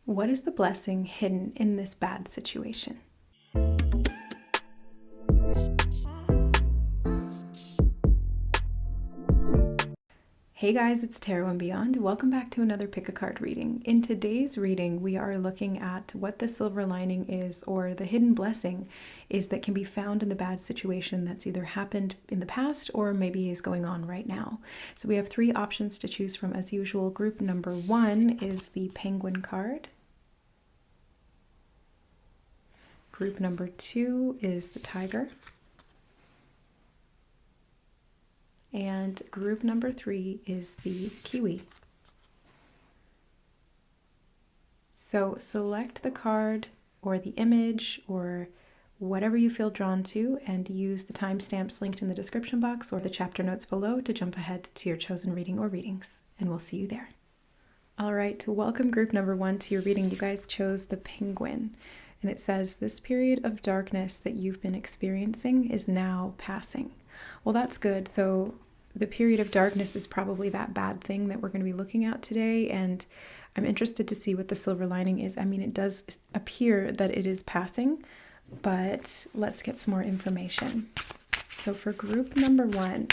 What is the blessing hidden in this bad situation? Hey guys, it's Tarot and Beyond. Welcome back to another pick a card reading. In today's reading, we are looking at what the silver lining is, or the hidden blessing is, that can be found in the bad situation that's either happened in the past or maybe is going on right now. So we have three options to choose from as usual. Group number one is the Penguin card. Group number two is the Tiger. And group number three is the Kiwi. So select the card or the image or whatever you feel drawn to and use the timestamps linked in the description box or the chapter notes below to jump ahead to your chosen reading or readings. And we'll see you there. All right, welcome group number one to your reading. You guys chose the Penguin. And it says, this period of darkness that you've been experiencing is now passing. Well, that's good. So the period of darkness is probably that bad thing that we're going to be looking at today. And I'm interested to see what the silver lining is. I mean, it does appear that it is passing, but let's get some more information. So for group number one,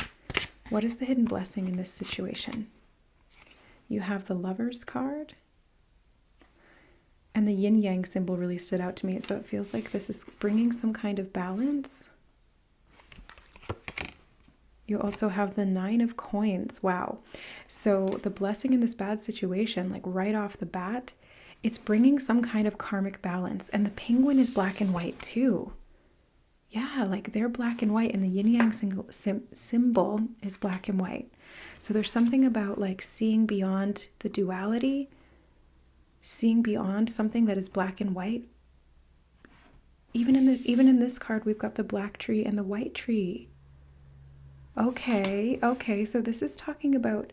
what is the hidden blessing in this situation? You have the Lover's card. And the yin-yang symbol really stood out to me. So it feels like this is bringing some kind of balance. You also have the Nine of Coins. Wow. So the blessing in this bad situation, like right off the bat, it's bringing some kind of karmic balance. And the Penguin is black and white too. Yeah, like they're black and white, and the yin-yang symbol is black and white. So there's something about like seeing beyond the duality, seeing beyond something that is black and white. Even in this card, we've got the black tree and the white tree. Okay, so this is talking about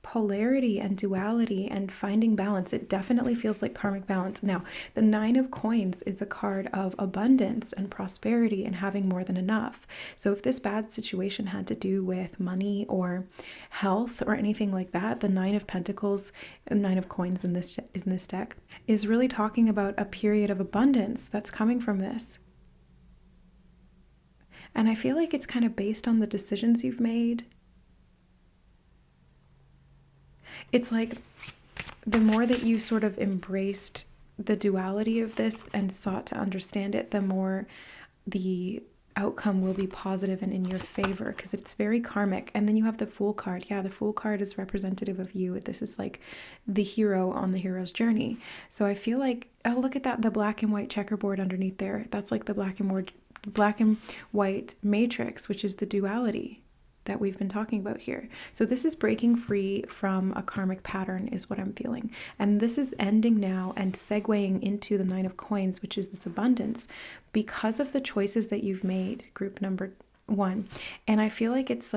polarity and duality and finding balance. It definitely feels like karmic balance. Now, the Nine of Coins is a card of abundance and prosperity and having more than enough. So if this bad situation had to do with money or health or anything like that, the Nine of Pentacles and Nine of Coins in this deck is really talking about a period of abundance that's coming from this. And I feel like it's kind of based on the decisions you've made. It's like the more that you sort of embraced the duality of this and sought to understand it, the more the outcome will be positive and in your favor, because it's very karmic. And then you have the Fool card. Yeah, the Fool card is representative of you. This is like the hero on the hero's journey. So I feel like, oh, look at that, the black and white checkerboard underneath there. That's like the black and white matrix, which is the duality that we've been talking about here. So this is breaking free from a karmic pattern is what I'm feeling. And this is ending now and segueing into the Nine of Coins, which is this abundance, because of the choices that you've made, group number one. And I feel like it's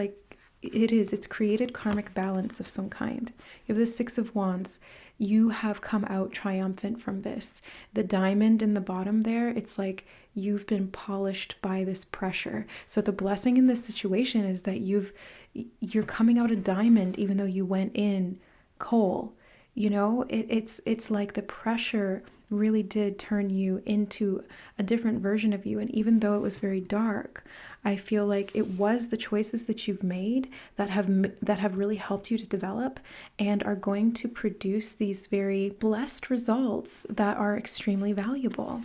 created karmic balance of some kind. You have the Six of Wands. You have come out triumphant from this. The diamond in the bottom there, it's like you've been polished by this pressure. So the blessing in this situation is that you're coming out a diamond even though you went in coal. You know, it's like the pressure really did turn you into a different version of you. And even though it was very dark, I feel like it was the choices that you've made that have really helped you to develop and are going to produce these very blessed results that are extremely valuable.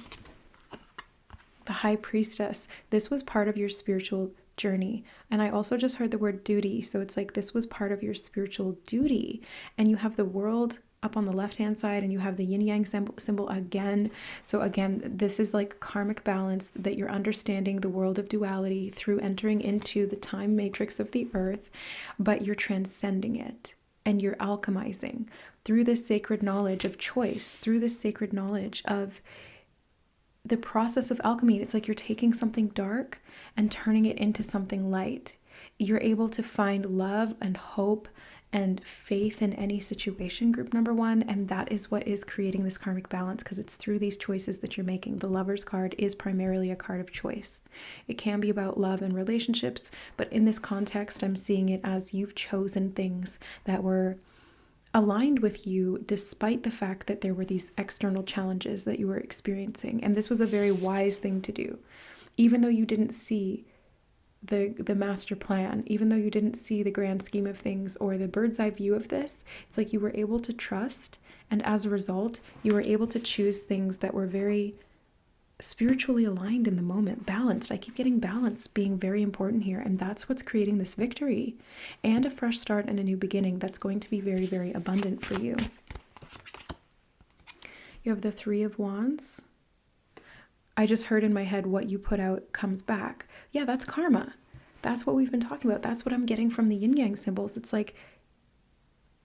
The High Priestess. This was part of your spiritual journey. And I also just heard the word duty. So it's like this was part of your spiritual duty. And you have the World up on the left-hand side, and you have the yin-yang symbol again. So again, this is like karmic balance, that you're understanding the world of duality through entering into the time matrix of the earth, but you're transcending it and you're alchemizing through this sacred knowledge of choice, through this sacred knowledge of the process of alchemy. It's like you're taking something dark and turning it into something light. You're able to find love and hope and faith in any situation, group number one, and that is what is creating this karmic balance, because it's through these choices that you're making. The Lover's card is primarily a card of choice. It can be about love and relationships, but in this context, I'm seeing it as you've chosen things that were aligned with you despite the fact that there were these external challenges that you were experiencing. And this was a very wise thing to do. Even though you didn't see the master plan, even though you didn't see the grand scheme of things or the bird's eye view of this, it's like you were able to trust. And as a result, you were able to choose things that were very spiritually aligned in the moment, balanced. I keep getting balance being very important here. And that's what's creating this victory and a fresh start and a new beginning that's going to be very, very abundant for you. You have the Three of Wands. I just heard in my head, what you put out comes back. Yeah, that's karma. That's what we've been talking about. That's what I'm getting from the yin yang symbols. It's like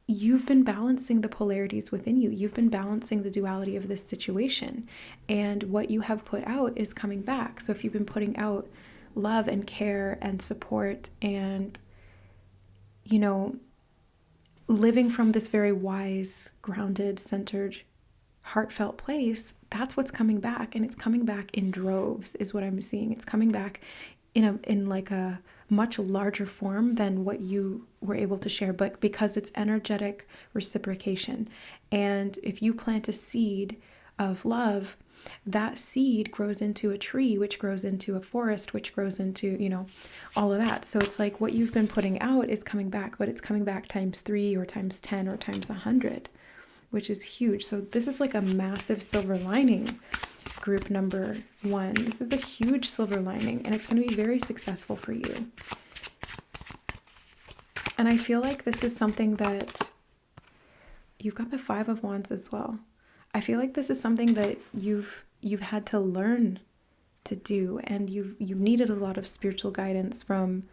you've been balancing the polarities within you. You've been balancing the duality of this situation. And what you have put out is coming back. So if you've been putting out love and care and support and, you know, living from this very wise, grounded, centered, heartfelt place, that's what's coming back. And it's coming back in droves is what I'm seeing. It's coming back in like a much larger form than what you were able to share, but because it's energetic reciprocation. And if you plant a seed of love, that seed grows into a tree, which grows into a forest, which grows into, you know, all of that. So it's like what you've been putting out is coming back, but it's coming back times 3 or times 10 or times 100, which is huge. So this is like a massive silver lining. Group number 1. This is a huge silver lining, and it's going to be very successful for you. And I feel like this is something that you've got the Five of Wands as well. I feel like this is something that you've had to learn to do, and you've needed a lot of spiritual guidance from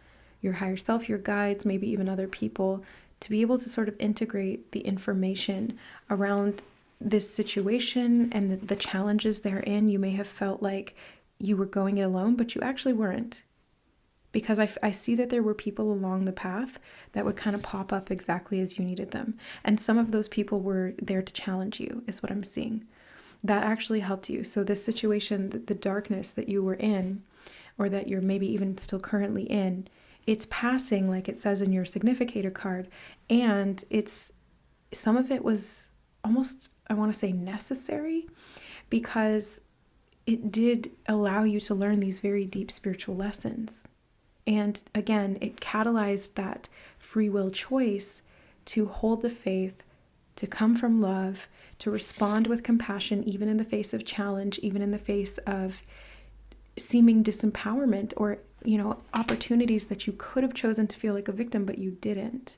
your higher self, your guides, maybe even other people, to be able to sort of integrate the information around this situation and the challenges therein. You may have felt like you were going it alone, but you actually weren't. Because I see that there were people along the path that would kind of pop up exactly as you needed them. And some of those people were there to challenge you, is what I'm seeing. That actually helped you. So this situation, the darkness that you were in, or that you're maybe even still currently in, it's passing, like it says in your significator card. And some of it was almost, I want to say, necessary, because it did allow you to learn these very deep spiritual lessons. And again, it catalyzed that free will choice to hold the faith, to come from love, to respond with compassion, even in the face of challenge, even in the face of seeming disempowerment or, you know, opportunities that you could have chosen to feel like a victim, but you didn't.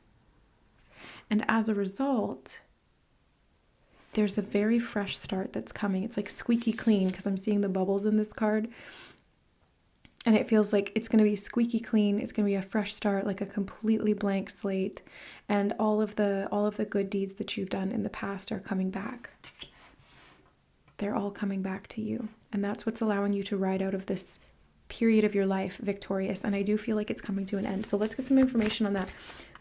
And as a result, there's a very fresh start that's coming. It's like squeaky clean, because I'm seeing the bubbles in this card. And it feels like it's going to be squeaky clean. It's going to be a fresh start, like a completely blank slate. And all of the good deeds that you've done in the past are coming back. They're all coming back to you. And that's what's allowing you to ride out of this period of your life victorious. And I do feel like it's coming to an end. So let's get some information on that.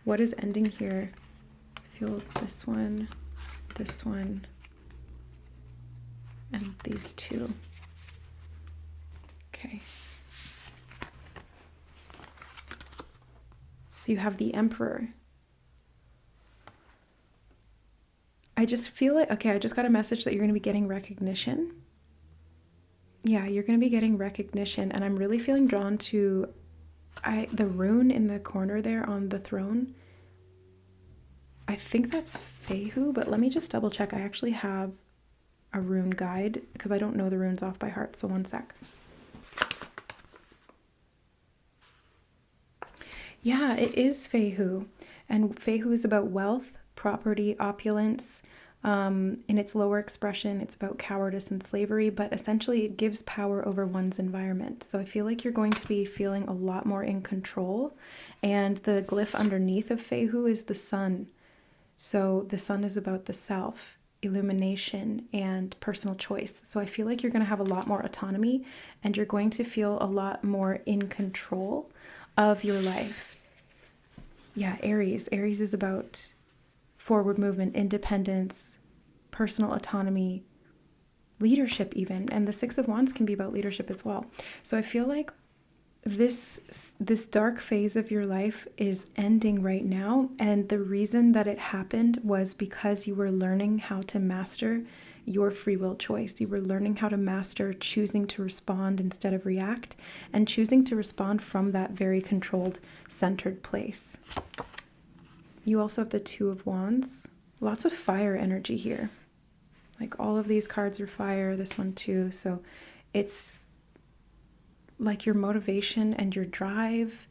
What is ending here? I feel this one, and these two. Okay. So you have the Emperor. I just feel like, okay, I just got a message that you're going to be getting recognition. Yeah, you're going to be getting recognition, and I'm really feeling drawn to the rune in the corner there on the throne. I think that's Fehu, but let me just double check. I actually have a rune guide because I don't know the runes off by heart, so one sec. Yeah, it is Fehu, and Fehu is about wealth, property, opulence. In its lower expression, it's about cowardice and slavery, but essentially it gives power over one's environment. So I feel like you're going to be feeling a lot more in control, and the glyph underneath of Fehu is the sun. So the sun is about the self, illumination, and personal choice. So I feel like you're going to have a lot more autonomy, and you're going to feel a lot more in control of your life. Yeah, Aries. Aries is about forward movement, independence, personal autonomy, leadership even. And the Six of Wands can be about leadership as well. So I feel like this dark phase of your life is ending right now, and the reason that it happened was because you were learning how to master your free will choice. You were learning how to master choosing to respond instead of react, and choosing to respond from that very controlled, centered place. You also have the Two of Wands. Lots of fire energy here. Like all of these cards are fire, this one too. So it's like your motivation and your drive,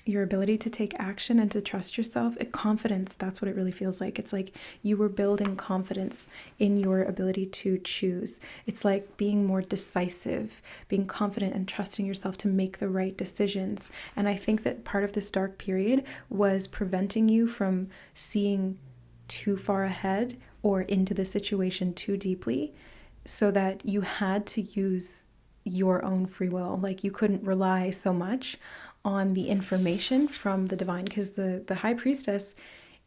your ability to take action and to trust yourself, confidence, that's what it really feels like. It's like you were building confidence in your ability to choose. It's like being more decisive, being confident and trusting yourself to make the right decisions. And I think that part of this dark period was preventing you from seeing too far ahead or into the situation too deeply, so that you had to use your own free will. Like you couldn't rely so much on the information from the divine, because the high priestess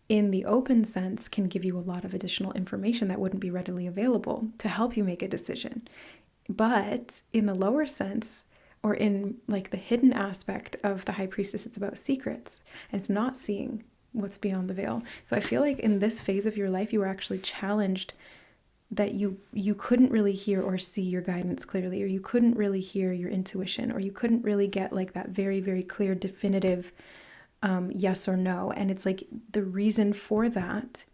in the open sense can give you a lot of additional information that wouldn't be readily available to help you make a decision. But in the lower sense, or in like the hidden aspect of the high priestess, it's about secrets, and it's not seeing what's beyond the veil. So I feel like in this phase of your life, you were actually challenged that you couldn't really hear or see your guidance clearly, or you couldn't really hear your intuition, or you couldn't really get like that very, very clear, definitive yes or no. And it's like the reason for that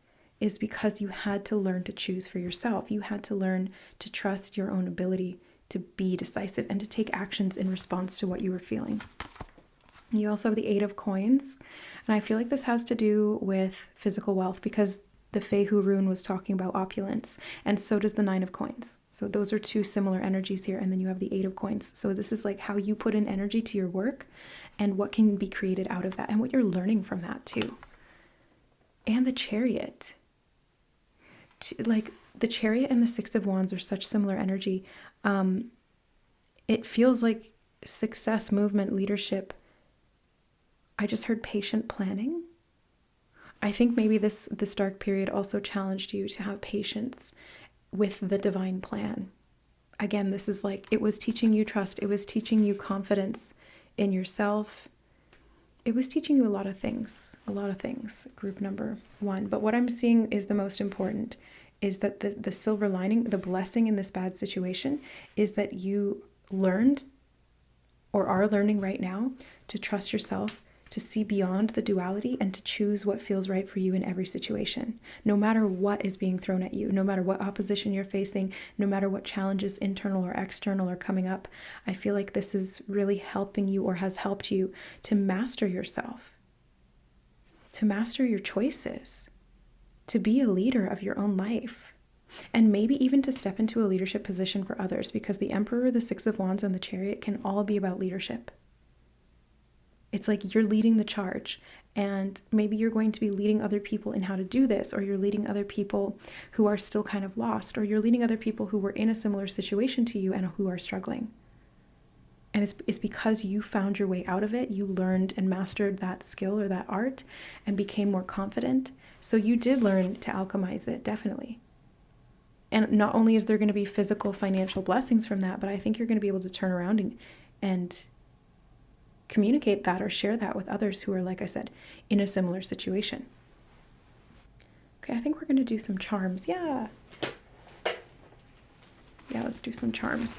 is because you had to learn to choose for yourself. You had to learn to trust your own ability to be decisive and to take actions in response to what you were feeling. You also have the Eight of Coins, and I feel like this has to do with physical wealth, because the Fehu rune was talking about opulence, and so does the Nine of Coins. So those are two similar energies here, and then you have the Eight of Coins. So this is like how you put in energy to your work and what can be created out of that and what you're learning from that too. And the Chariot. Like the Chariot and the Six of Wands are such similar energy. It feels like success, movement, leadership. I just heard patient planning. I think maybe this dark period also challenged you to have patience with the divine plan. Again, this is like, it was teaching you trust. It was teaching you confidence in yourself. It was teaching you a lot of things, group number 1. But what I'm seeing is the most important is that the silver lining, the blessing in this bad situation is that you learned or are learning right now to trust yourself, to see beyond the duality, and to choose what feels right for you in every situation, no matter what is being thrown at you, no matter what opposition you're facing, no matter what challenges, internal or external, are coming up. I feel like this is really helping you, or has helped you, to master yourself, to master your choices, to be a leader of your own life, and maybe even to step into a leadership position for others, because the Emperor, the Six of Wands, and the Chariot can all be about leadership. It's like you're leading the charge, and maybe you're going to be leading other people in how to do this, or you're leading other people who are still kind of lost, or you're leading other people who were in a similar situation to you and who are struggling. And it's because you found your way out of it. You learned and mastered that skill or that art and became more confident. So you did learn to alchemize it, definitely. And not only is there going to be physical, financial blessings from that, but I think you're going to be able to turn around and communicate that or share that with others who are, like I said, in a similar situation. Okay, I think we're going to do some charms. Yeah, let's do some charms.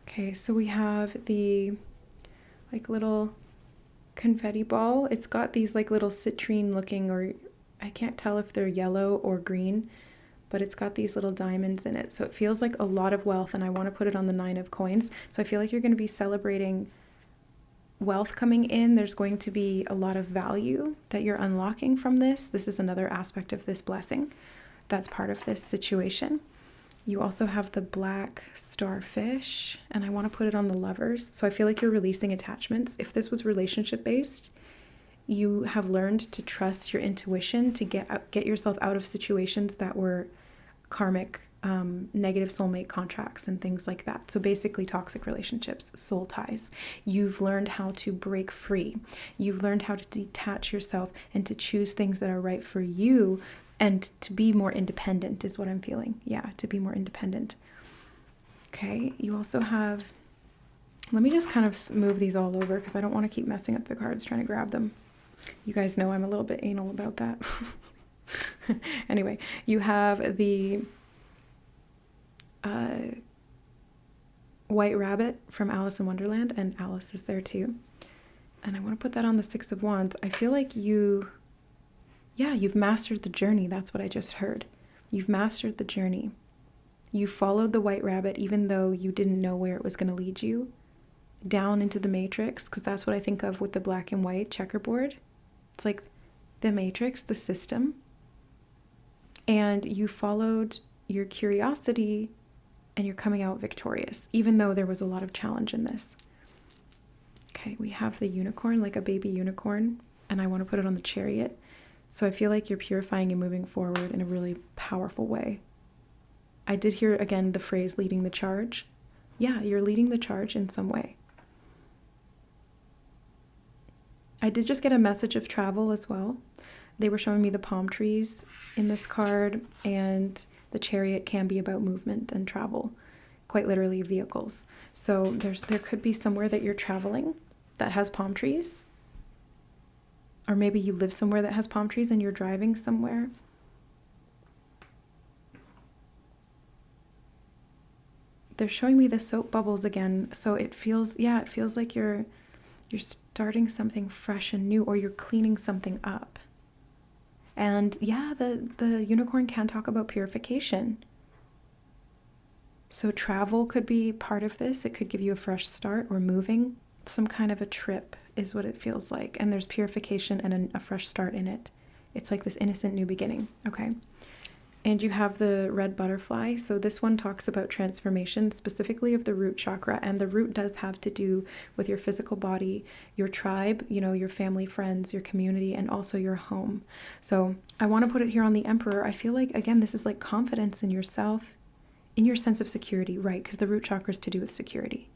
Okay, so we have the like little confetti ball. It's got these like little citrine looking, or I can't tell if they're yellow or green, but it's got these little diamonds in it. So it feels like a lot of wealth, and I want to put it on the Nine of Coins. So I feel like you're going to be celebrating wealth coming in. There's going to be a lot of value that you're unlocking from this. This is another aspect of this blessing that's part of this situation. You also have the black starfish, and I want to put it on the Lovers. So I feel like you're releasing attachments. If this was relationship based, you have learned to trust your intuition to get yourself out of situations that were karmic negative soulmate contracts and things like that. So basically toxic relationships, soul ties. You've learned how to break free. You've learned how to detach yourself and to choose things that are right for you and to be more independent is what I'm feeling. Yeah, to be more independent. Okay, you also have, let me just kind of move these all over because I don't want to keep messing up the cards trying to grab them. You guys know I'm a little bit anal about that. Anyway, you have the White Rabbit from Alice in Wonderland, and Alice is there too. And I want to put that on the Six of Wands. I feel like you've mastered the journey. That's what I just heard. You've mastered the journey. You followed the White Rabbit even though you didn't know where it was going to lead you, down into the matrix, because that's what I think of with the black and white checkerboard. It's like the matrix, the system. And you followed your curiosity and you're coming out victorious, even though there was a lot of challenge in this. Okay, we have the unicorn, like a baby unicorn, and I want to put it on the chariot. So I feel like you're purifying and moving forward in a really powerful way. I did hear, again, the phrase leading the charge. Yeah, you're leading the charge in some way. I did just get a message of travel as well. They were showing me the palm trees in this card, and the chariot can be about movement and travel, quite literally vehicles. So there could be somewhere that you're traveling that has palm trees, or maybe you live somewhere that has palm trees and you're driving somewhere. They're showing me the soap bubbles again, so it feels like you're starting something fresh and new, or you're cleaning something up. And yeah, the unicorn can talk about purification. So travel could be part of this. It could give you a fresh start, or moving. Some kind of a trip is what it feels like. And there's purification and a fresh start in it. It's like this innocent new beginning. Okay. And you have the red butterfly. So this one talks about transformation, specifically of the root chakra. And the root does have to do with your physical body, your tribe, your family, friends, your community, and also your home. So I want to put it here on the Emperor. I feel like, again, this is like confidence in yourself, in your sense of security, right? Because the root chakra is to do with security.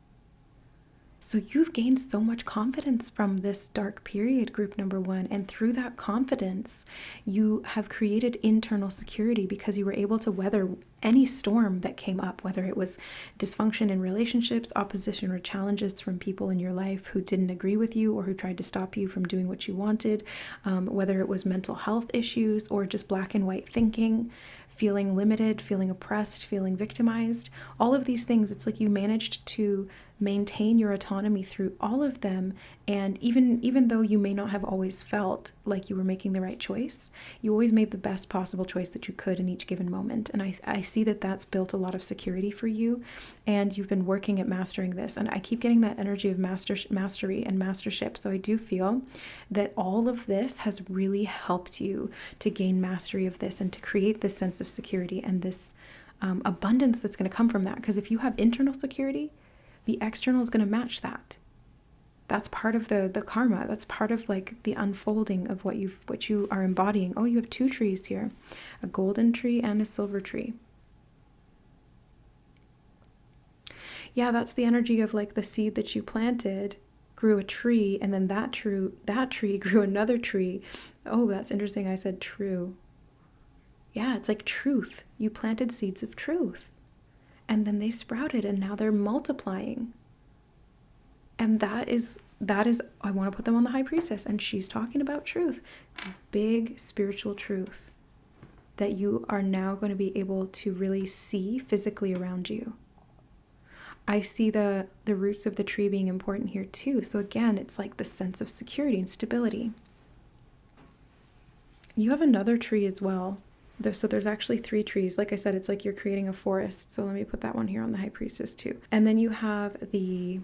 So you've gained so much confidence from this dark period, group number one. And through that confidence, you have created internal security because you were able to weather any storm that came up, whether it was dysfunction in relationships, opposition, or challenges from people in your life who didn't agree with you or who tried to stop you from doing what you wanted, whether it was mental health issues or just black and white thinking, feeling limited, feeling oppressed, feeling victimized. All of these things, it's like you managed to maintain your autonomy through all of them. And even though you may not have always felt like you were making the right choice, you always made the best possible choice that you could in each given moment. And I see that that's built a lot of security for you, and you've been working at mastering this. And I keep getting that energy of mastery and mastership. So I do feel that all of this has really helped you to gain mastery of this and to create this sense of security and this abundance that's going to come from that. Because if you have internal security, the external is going to match that. That's part of the karma. That's part of like the unfolding of what you are embodying. Oh, you have two trees here, a golden tree and a silver tree. Yeah, that's the energy of like the seed that you planted grew a tree, and then that tree grew another tree. Oh, that's interesting. I said true. Yeah, it's like truth. You planted seeds of truth. And then they sprouted, and now they're multiplying. And that is, I want to put them on the High Priestess, and she's talking about truth, big spiritual truth that you are now going to be able to really see physically around you. I see the roots of the tree being important here too. So again, it's like the sense of security and stability. You have another tree as well. So there's actually 3 trees. Like I said, it's like you're creating a forest. So let me put that one here on the High Priestess too. And then you have the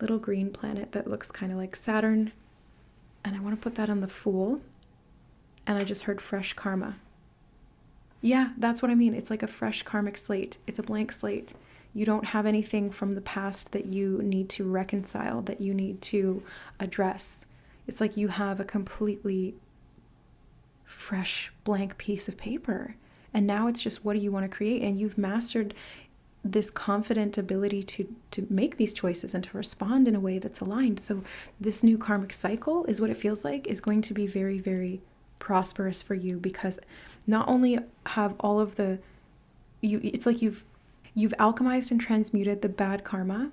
little green planet that looks kind of like Saturn. And I want to put that on the Fool. And I just heard fresh karma. Yeah, that's what I mean. It's like a fresh karmic slate. It's a blank slate. You don't have anything from the past that you need to reconcile, that you need to address. It's like you have a completely fresh blank piece of paper, And now it's just, what do you want to create? And you've mastered this confident ability to make these choices and to respond in a way that's aligned. So this new karmic cycle is what it feels like is going to be very, very prosperous for you, because not only have all of the, it's like you've alchemized and transmuted the bad karma,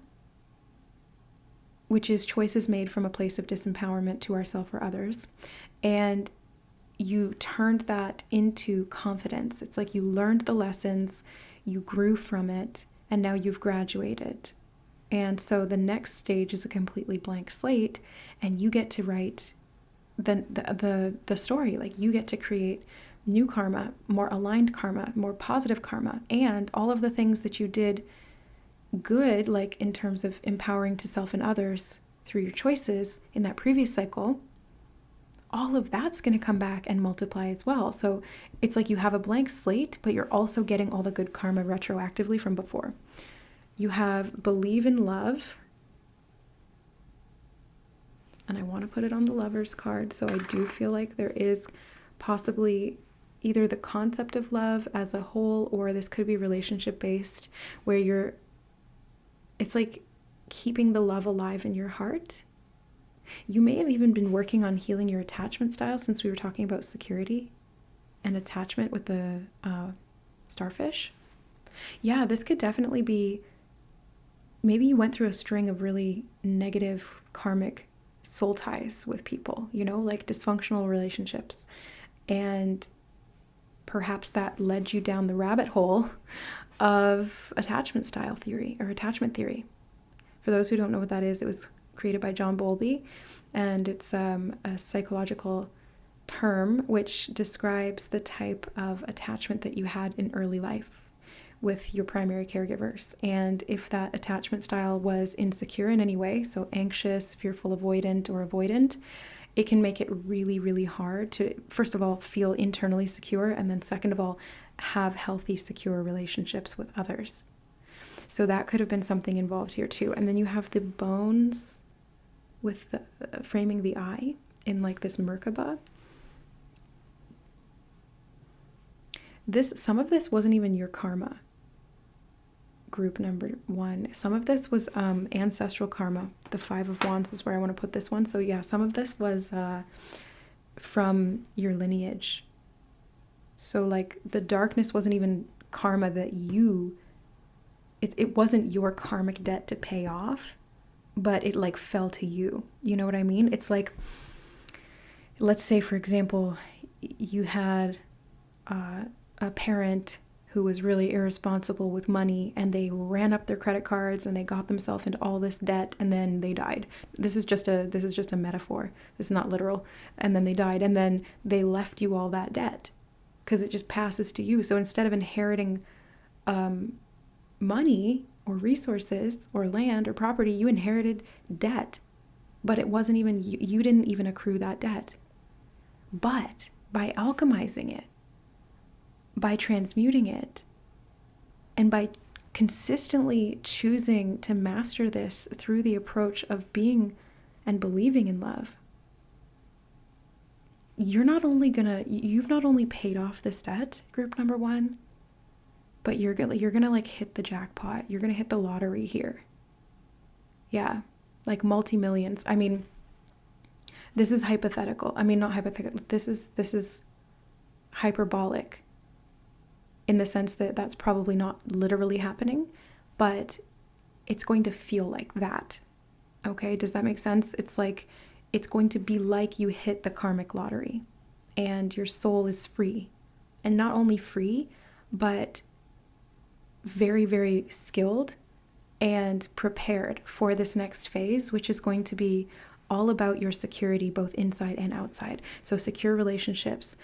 which is choices made from a place of disempowerment to ourselves or others, and you turned that into confidence. It's like you learned the lessons, you grew from it, and now you've graduated. And so the next stage is a completely blank slate, and you get to write the story. Like, you get to create new karma, more aligned karma, more positive karma, and all of the things that you did good, like in terms of empowering to self and others through your choices in that previous cycle, all of that's going to come back and multiply as well. So it's like you have a blank slate, but you're also getting all the good karma retroactively from before. You have believe in love. And I want to put it on the Lovers card. So I do feel like there is possibly either the concept of love as a whole, or this could be relationship based, where it's like keeping the love alive in your heart. You may have even been working on healing your attachment style, since we were talking about security and attachment with the starfish. Yeah, this could definitely be, maybe you went through a string of really negative karmic soul ties with people, like dysfunctional relationships. And perhaps that led you down the rabbit hole of attachment style theory or attachment theory. For those who don't know what that is, it was created by John Bowlby, and it's a psychological term which describes the type of attachment that you had in early life with your primary caregivers. And if that attachment style was insecure in any way, so anxious, fearful, avoidant, or avoidant, it can make it really, really hard to, first of all, feel internally secure, and then second of all, have healthy, secure relationships with others. So that could have been something involved here too. And then you have the bones with the framing the eye in like this Merkaba. Some of this wasn't even your karma, group number 1. Some of this was ancestral karma. The 5 of Wands is where I want to put this one. So yeah, some of this was from your lineage. So like the darkness wasn't even karma that it wasn't your karmic debt to pay off, but it like fell to you. You know what I mean? It's like, let's say, for example, you had a parent who was really irresponsible with money, and they ran up their credit cards and they got themselves into all this debt, and then they died. This is just a metaphor. This is not literal. And then they died, and then they left you all that debt because it just passes to you. So instead of inheriting money or resources or land or property, you inherited debt, but it wasn't even, you didn't even accrue that debt. But by alchemizing it, by transmuting it, and by consistently choosing to master this through the approach of being and believing in love, you've not only paid off this debt, group number 1, but you're gonna like hit the jackpot. You're gonna hit the lottery here. Yeah, like multi-millions. I mean, this is hypothetical. I mean, not hypothetical. This is hyperbolic, in the sense that that's probably not literally happening, but it's going to feel like that. Okay, does that make sense? It's like, it's going to be like you hit the karmic lottery and your soul is free. And not only free, but very, very skilled and prepared for this next phase, which is going to be all about your security, both inside and outside. So secure relationships,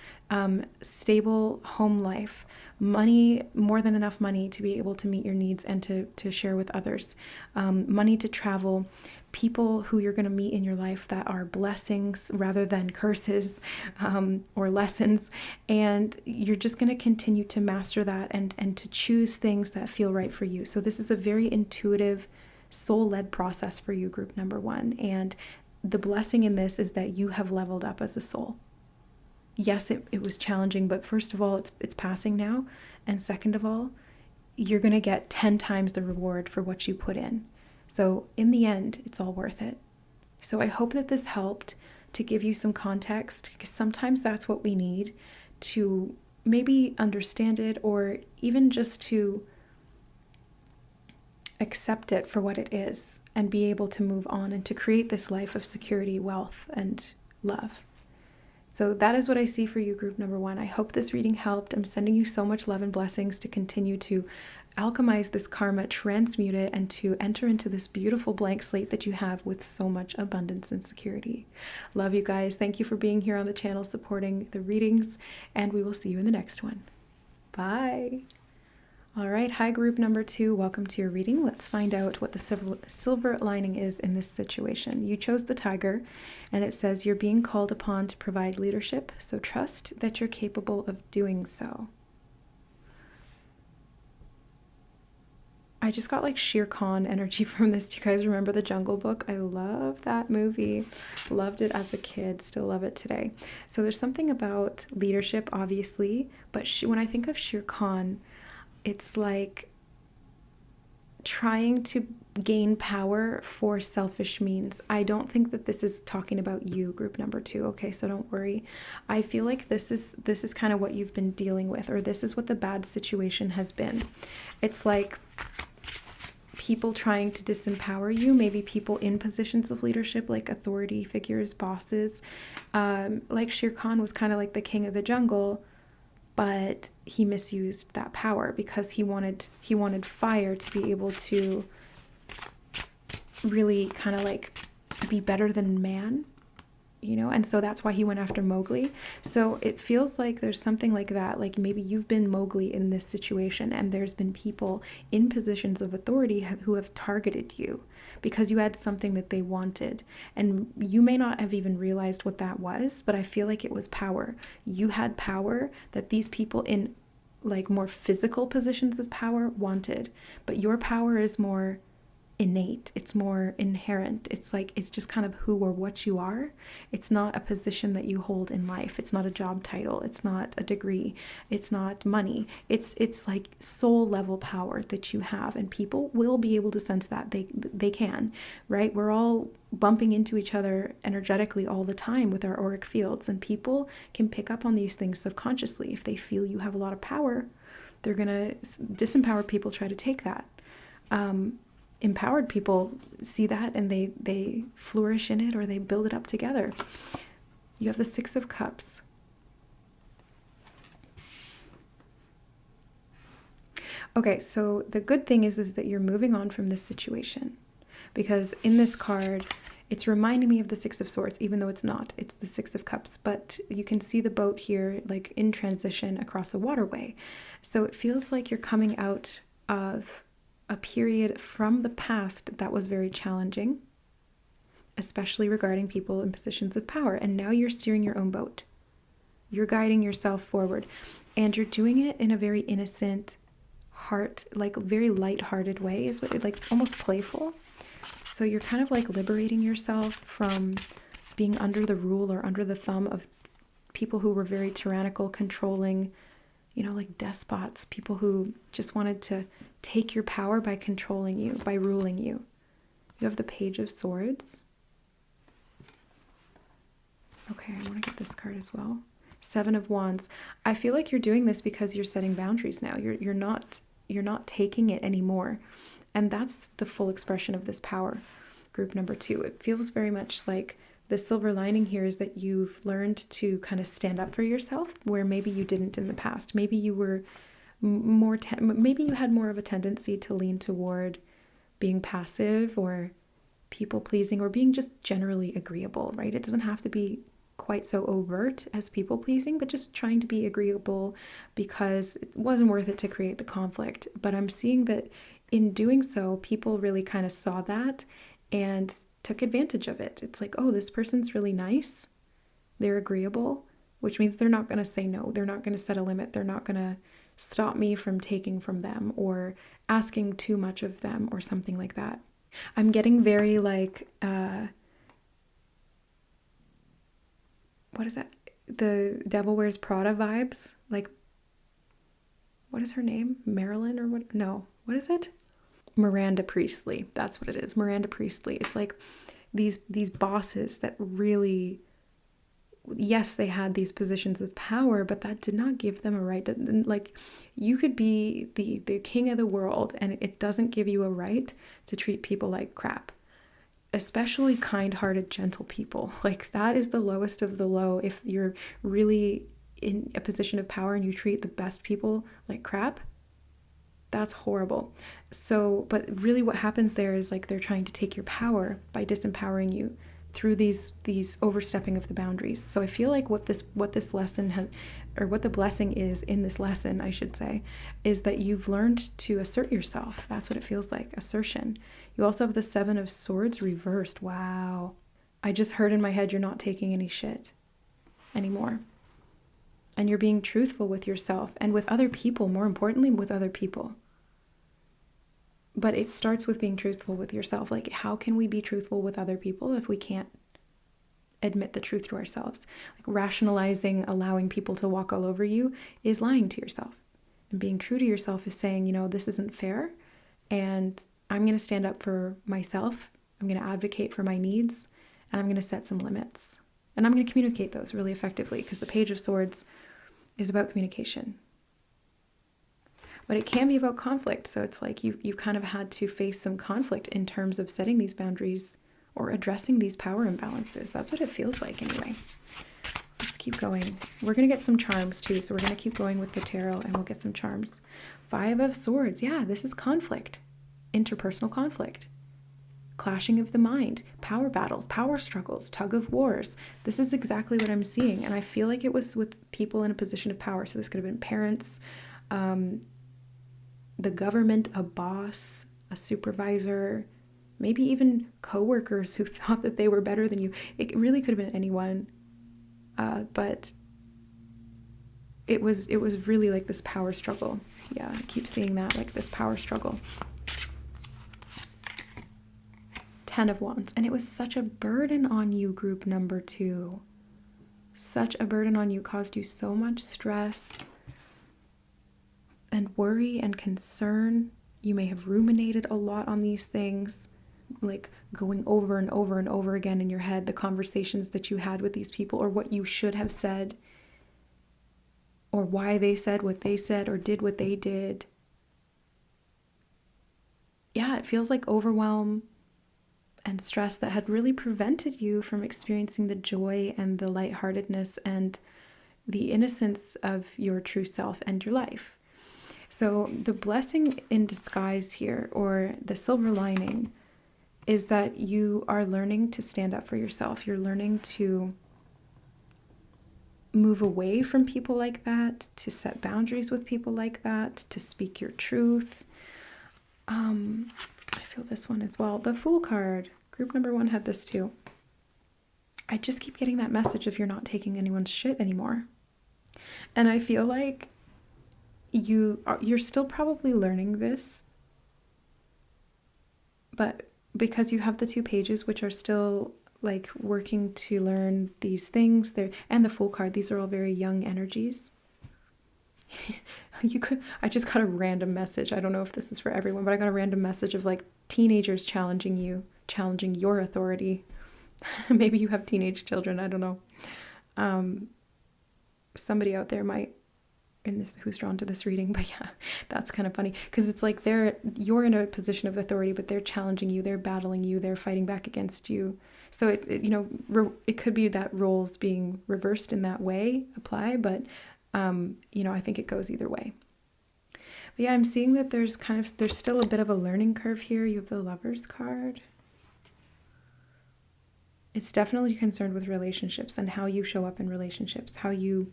stable home life, money, more than enough money to be able to meet your needs and to share with others, money to travel, people who you're going to meet in your life that are blessings rather than curses, or lessons. And you're just going to continue to master that and to choose things that feel right for you. So this is a very intuitive, soul-led process for you, group number 1. And the blessing in this is that you have leveled up as a soul. yes, it was challenging, but first of all, it's passing now. And second of all, you're going to get 10 times the reward for what you put in. So in the end, it's all worth it. So I hope that this helped to give you some context, because sometimes that's what we need to maybe understand it, or even just to accept it for what it is and be able to move on and to create this life of security, wealth, and love. So that is what I see for you, group number 1. I hope this reading helped. I'm sending you so much love and blessings to continue to alchemize this karma, transmute it, and to enter into this beautiful blank slate that you have with so much abundance and security. Love you guys. Thank you for being here on the channel, supporting the readings, and we will see you in the next one. Bye. All right, hi group number 2, welcome to your reading. Let's find out what the silver lining is in this situation. You chose the Tiger, and it says you're being called upon to provide leadership, so trust that you're capable of doing so. I just got like Shere Khan energy from this. Do you guys remember The Jungle Book? I love that movie. Loved it as a kid, still love it today. So there's something about leadership, obviously, but when I think of Shere Khan, it's like trying to gain power for selfish means. I don't think that this is talking about you, group number 2, okay? So don't worry. I feel like this is kind of what you've been dealing with, or this is what the bad situation has been. It's like people trying to disempower you, maybe people in positions of leadership, like authority figures, bosses. Like Shere Khan was kind of like the king of the jungle, but he misused that power because he wanted fire to be able to really kind of like be better than man, you know? And so that's why he went after Mowgli. So it feels like there's something like that, like maybe you've been Mowgli in this situation, and there's been people in positions of authority who have targeted you because you had something that they wanted, and you may not have even realized what that was, but I feel like it was power. You had power that these people in like more physical positions of power wanted, but your power is more innate, it's more inherent. It's like, it's just kind of who or what you are. It's not a position that you hold in life. It's not a job title. It's not a degree. It's not money. It's like soul level power that you have, and people will be able to sense that. They can, right? We're all bumping into each other energetically all the time with our auric fields, and people can pick up on these things subconsciously. If they feel you have a lot of power, they're gonna disempower people, try to take that. Empowered people see that and they flourish in it, or they build it up together. You have the 6 of Cups. Okay, so the good thing is that you're moving on from this situation, because in this card, it's reminding me of the 6 of Swords, even though it's not. It's the 6 of Cups, but you can see the boat here, like in transition across a waterway. So it feels like you're coming out of a period from the past that was very challenging, especially regarding people in positions of power. And now you're steering your own boat. You're guiding yourself forward, and you're doing it in a very innocent, like very light-hearted way, is what it, like almost playful. So you're kind of like liberating yourself from being under the rule or under the thumb of people who were very tyrannical, controlling, you know, like despots, people who just wanted to take your power by controlling you, by ruling you. You have the Page of Swords. Okay, I want to get this card as well. 7 of Wands. I feel like you're doing this because you're setting boundaries now. You're not taking it anymore. And that's the full expression of this power. Group number 2. It feels very much like the silver lining here is that you've learned to kind of stand up for yourself where maybe you didn't in the past. Maybe you were maybe you had more of a tendency to lean toward being passive or people pleasing, or being just generally agreeable, right? It doesn't have to be quite so overt as people pleasing, but just trying to be agreeable because it wasn't worth it to create the conflict. But I'm seeing that in doing so, people really kind of saw that and took advantage of it. It's like, oh, this person's really nice. They're agreeable, which means they're not going to say no. They're not going to set a limit. They're not going to stop me from taking from them or asking too much of them or something like that. I'm getting very like, what is that? the Devil Wears Prada vibes. Like, what is her name? Marilyn or what? No, what is it? Miranda Priestly. That's what it is. Miranda Priestly. It's like these bosses that really, yes, they had these positions of power, but that did not give them a right to, like, you could be the king of the world and it doesn't give you a right to treat people like crap, especially kind-hearted, gentle people. Like, that is the lowest of the low. If you're really in a position of power and you treat the best people like crap, that's horrible. So, but really what happens there is like they're trying to take your power by disempowering you through these overstepping of the boundaries. So I feel like what this lesson has, or what the blessing is in this lesson, I should say, is that you've learned to assert yourself. That's what it feels like, assertion. You also have the Seven of Swords reversed. Wow. I just heard in my head, you're not taking any shit anymore. And you're being truthful with yourself and with other people, more importantly, with other people. But it starts with being truthful with yourself. Like, how can we be truthful with other people if we can't admit the truth to ourselves? Like, rationalizing, allowing people to walk all over you is lying to yourself. And being true to yourself is saying, this isn't fair, and I'm going to stand up for myself. I'm going to advocate for my needs, and I'm going to set some limits. And I'm going to communicate those really effectively, because the Page of Swords is about communication. But it can be about conflict. So it's like you kind of had to face some conflict in terms of setting these boundaries or addressing these power imbalances. That's what it feels like anyway. Let's keep going. We're going to get some charms too. So we're going to keep going with the tarot and we'll get some charms. Five of Swords. Yeah, this is conflict. Interpersonal conflict. Clashing of the mind. Power battles. Power struggles. Tug of wars. This is exactly what I'm seeing. And I feel like it was with people in a position of power. So this could have been parents, the government, a boss, a supervisor, maybe even coworkers who thought that they were better than you. It really could have been anyone, but it was really like this power struggle. Yeah, I keep seeing that, like this power struggle. 10 of Wands, and it was such a burden on you, group number 2. Such a burden on you, caused you so much stress and worry and concern. You may have ruminated a lot on these things, like going over and over and over again in your head the conversations that you had with these people, or what you should have said, or why they said what they said or did what they did. Yeah, it feels like overwhelm and stress that had really prevented you from experiencing the joy and the lightheartedness and the innocence of your true self and your life. So the blessing in disguise here, or the silver lining, is that you are learning to stand up for yourself. You're learning to move away from people like that, to set boundaries with people like that, to speak your truth. I feel this one as well. The Fool card. Group number 1 had this too. I just keep getting that message of you're not taking anyone's shit anymore. And I feel like you're still probably learning this, but because you have the 2 pages, which are still like working to learn these things there, and the Fool card, these are all very young energies. I just got a random message. I don't know if this is for everyone, but I got a random message of like teenagers challenging your authority. Maybe you have teenage children, I don't know. Somebody out there might, in this, who's drawn to this reading, but yeah, that's kind of funny, because it's like you're in a position of authority, but they're challenging you, they're battling you, they're fighting back against you. So it could be that roles being reversed in that way apply, but I think it goes either way. But yeah, I'm seeing that there's still a bit of a learning curve here. You have the Lovers card. It's definitely concerned with relationships and how you show up in relationships, how you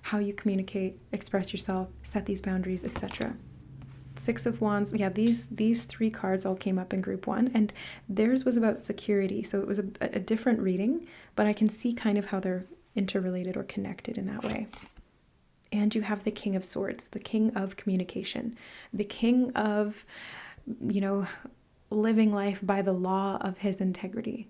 communicate, express yourself, set these boundaries, etc. 6 of Wands. Yeah, these 3 cards all came up in group 1, and theirs was about security. So it was a different reading, but I can see kind of how they're interrelated or connected in that way. And you have the King of Swords, the king of communication, the king of, living life by the law of his integrity,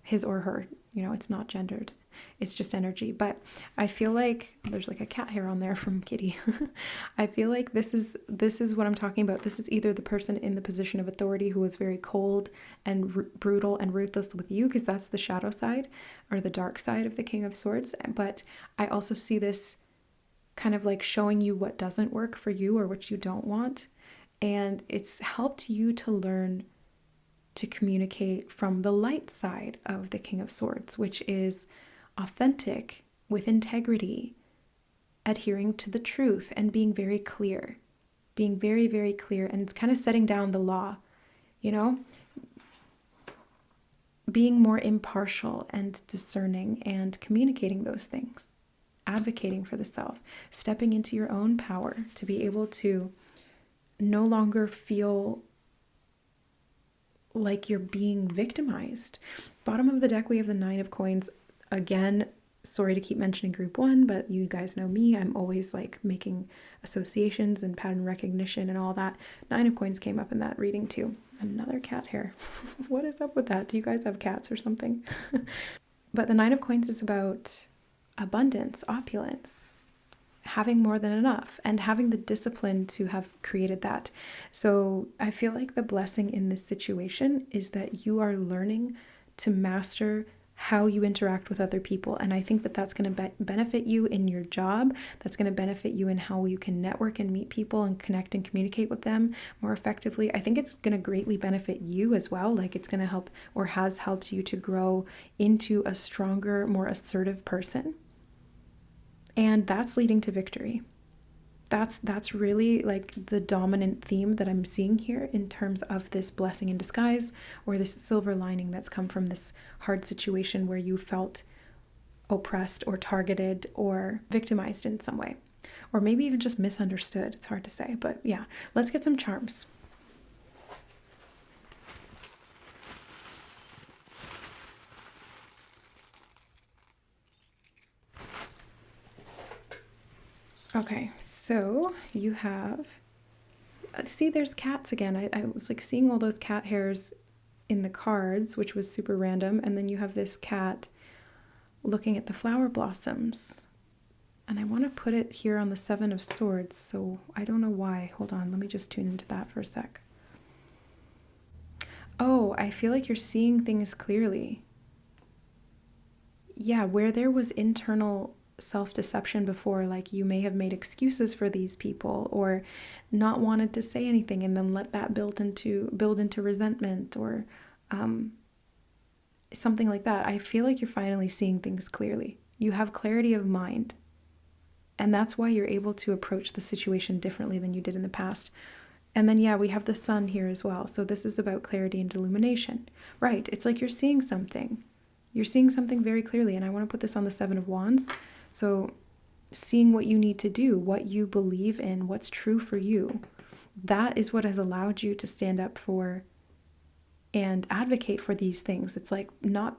his or her It's not gendered. It's just energy. But I feel like there's like a cat hair on there from Kitty. I feel like this is what I'm talking about. This is either the person in the position of authority who is very cold and brutal and ruthless with you, because that's the shadow side or the dark side of the King of Swords. But I also see this kind of like showing you what doesn't work for you or what you don't want. And it's helped you to learn to communicate from the light side of the King of Swords, which is authentic, with integrity, adhering to the truth, and being very clear. Being very, very clear. And it's kind of setting down the law, being more impartial and discerning and communicating those things. Advocating for the self. Stepping into your own power to be able to no longer feel like you're being victimized. Bottom of the deck, we have the Nine of Coins. Again, sorry to keep mentioning group 1, but you guys know me. I'm always like making associations and pattern recognition and all that. Nine of Coins came up in that reading too. Another cat hair. What is up with that? Do you guys have cats or something? But the Nine of Coins is about abundance, opulence, having more than enough, and having the discipline to have created that. So I feel like the blessing in this situation is that you are learning to master how you interact with other people. And I think that that's going to benefit you in your job. That's going to benefit you in how you can network and meet people and connect and communicate with them more effectively. I think it's going to greatly benefit you as well. Like it's going to help, or has helped you to grow into a stronger, more assertive person. And that's leading to victory. That's really like the dominant theme that I'm seeing here in terms of this blessing in disguise, or this silver lining that's come from this hard situation where you felt oppressed or targeted or victimized in some way, or maybe even just misunderstood. It's hard to say, but yeah, let's get some charms. Okay, so you have, see, there's cats again. I was like seeing all those cat hairs in the cards, which was super random. And then you have this cat looking at the flower blossoms. And I want to put it here on the Seven of Swords. So I don't know why. Hold on, let me just tune into that for a sec. Oh, I feel like you're seeing things clearly. Yeah, where there was internal self-deception before, like you may have made excuses for these people or not wanted to say anything, and then let that build into resentment or something like that. I feel like you're finally seeing things clearly. You have clarity of mind, and that's why you're able to approach the situation differently than you did in the past. And then yeah, we have the sun here as well. So this is about clarity and illumination, right? It's like you're seeing something very clearly. And I want to put this on the Seven of Wands. So seeing what you need to do, what you believe in, what's true for you, that is what has allowed you to stand up for and advocate for these things. It's like not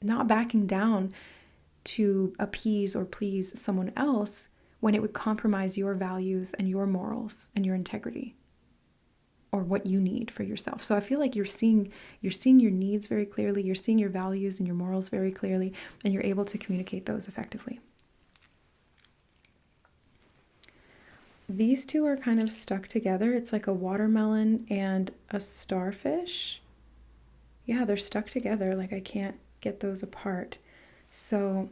backing down to appease or please someone else when it would compromise your values and your morals and your integrity, or what you need for yourself. So I feel like you're seeing your needs very clearly, you're seeing your values and your morals very clearly, and you're able to communicate those effectively. These two are kind of stuck together. It's like a watermelon and a starfish. Yeah, they're stuck together. Like I can't get those apart. So,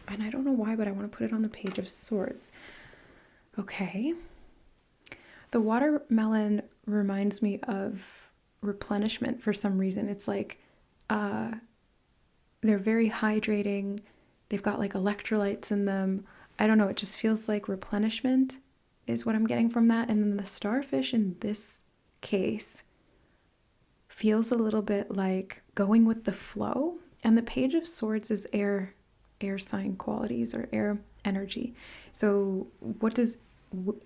and I don't know why, but I want to put it on the Page of Swords. Okay. The watermelon reminds me of replenishment for some reason. It's like they're very hydrating. They've got like electrolytes in them. I don't know. It just feels like replenishment is what I'm getting from that. And then the starfish in this case feels a little bit like going with the flow. And the Page of Swords is air sign qualities or air energy. So what does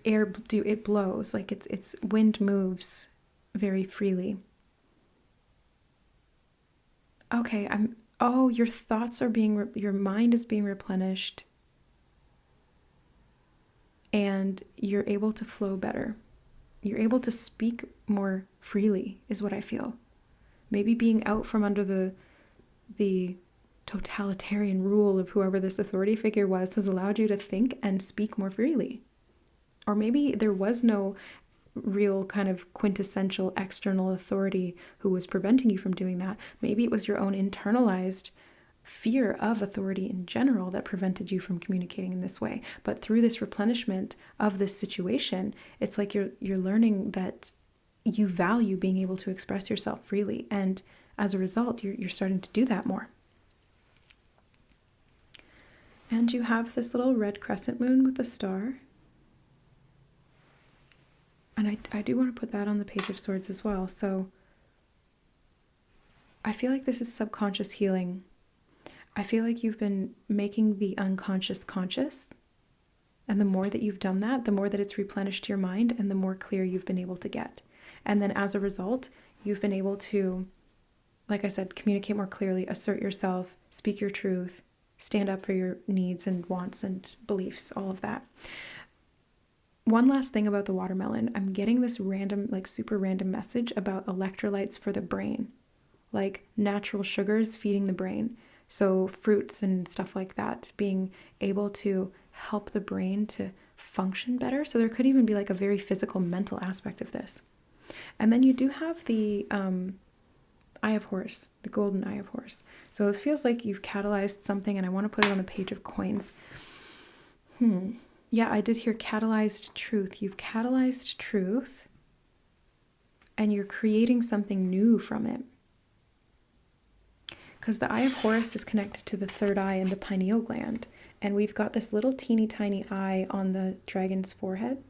air do? It blows, like it's wind moves very freely. Okay, your thoughts are your mind is being replenished, and you're able to flow better. You're able to speak more freely is what I feel. Maybe being out from under the totalitarian rule of whoever this authority figure was has allowed you to think and speak more freely. Or maybe there was no real kind of quintessential external authority who was preventing you from doing that. Maybe it was your own internalized fear of authority in general that prevented you from communicating in this way. But through this replenishment of this situation, it's like you're learning that you value being able to express yourself freely, and as a result, you're starting to do that more. And you have this little red crescent moon with a star. And I do want to put that on the Page of Swords as well. So I feel like this is subconscious healing. I feel like you've been making the unconscious conscious. And the more that you've done that, the more that it's replenished your mind and the more clear you've been able to get. And then as a result, you've been able to, like I said, communicate more clearly, assert yourself, speak your truth, stand up for your needs and wants and beliefs, all of that. One last thing about the watermelon, I'm getting this random, like super random message about electrolytes for the brain, like natural sugars feeding the brain. So fruits and stuff like that, being able to help the brain to function better. So there could even be like a very physical, mental aspect of this. And then you do have the Eye of Horse, the golden Eye of Horse. So it feels like you've catalyzed something, and I want to put it on the Page of Coins. Yeah, I did hear catalyzed truth. You've catalyzed truth, and you're creating something new from it. Because the Eye of Horus is connected to the third eye and the pineal gland. And we've got this little teeny tiny eye on the dragon's forehead.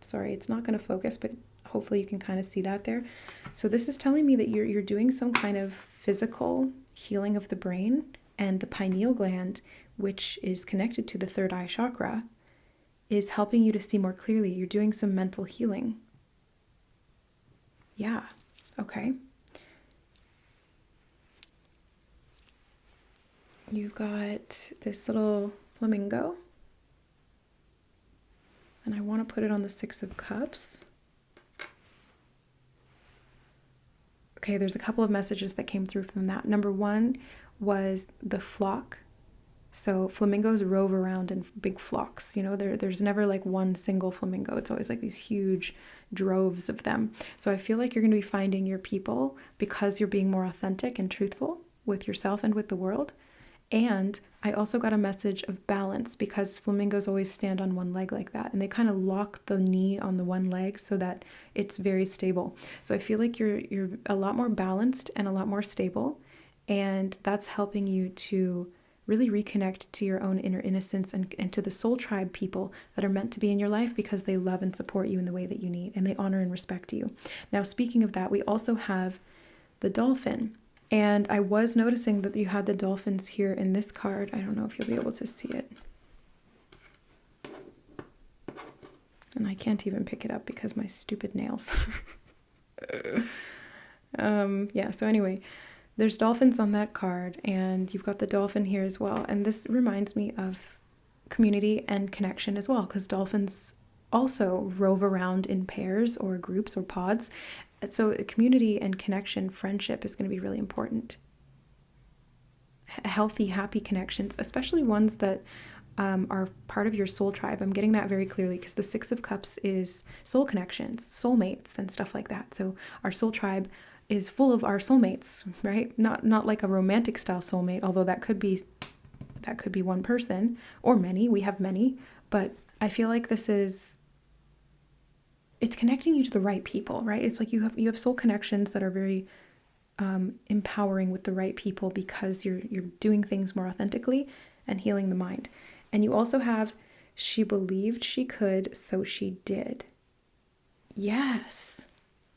Sorry, it's not going to focus, but hopefully you can kind of see that there. So this is telling me that you're doing some kind of physical healing of the brain, and the pineal gland, which is connected to the third eye chakra, is helping you to see more clearly. You're doing some mental healing. Yeah, okay. You've got this little flamingo, and I want to put it on the Six of Cups. Okay, there's a couple of messages that came through from that. Number one was the flock. So flamingos rove around in big flocks. You know, there's never like one single flamingo. It's always like these huge droves of them. So I feel like you're going to be finding your people because you're being more authentic and truthful with yourself and with the world. And I also got a message of balance, because flamingos always stand on one leg like that, and they kind of lock the knee on the one leg so that it's very stable. So I feel like you're a lot more balanced and a lot more stable, and that's helping you to really reconnect to your own inner innocence and to the soul tribe people that are meant to be in your life, because they love and support you in the way that you need, and they honor and respect you. Now, speaking of that, we also have the dolphin. And I was noticing that you had the dolphins here in this card. I don't know if you'll be able to see it. And I can't even pick it up because my stupid nails. Yeah, so anyway, there's dolphins on that card, and you've got the dolphin here as well. And this reminds me of community and connection as well, because dolphins also rove around in pairs or groups or pods. So community and connection, friendship is going to be really important. Healthy, happy connections, especially ones that are part of your soul tribe. I'm getting that very clearly, because the Six of Cups is soul connections, soulmates and stuff like that. So our soul tribe is full of our soulmates, right? Not like a romantic style soulmate, although that could be one person or many. We have many, but I feel like it's connecting you to the right people, right? It's like you have soul connections that are very empowering with the right people, because you're doing things more authentically and healing the mind. And you also have, she believed she could, so she did. Yes,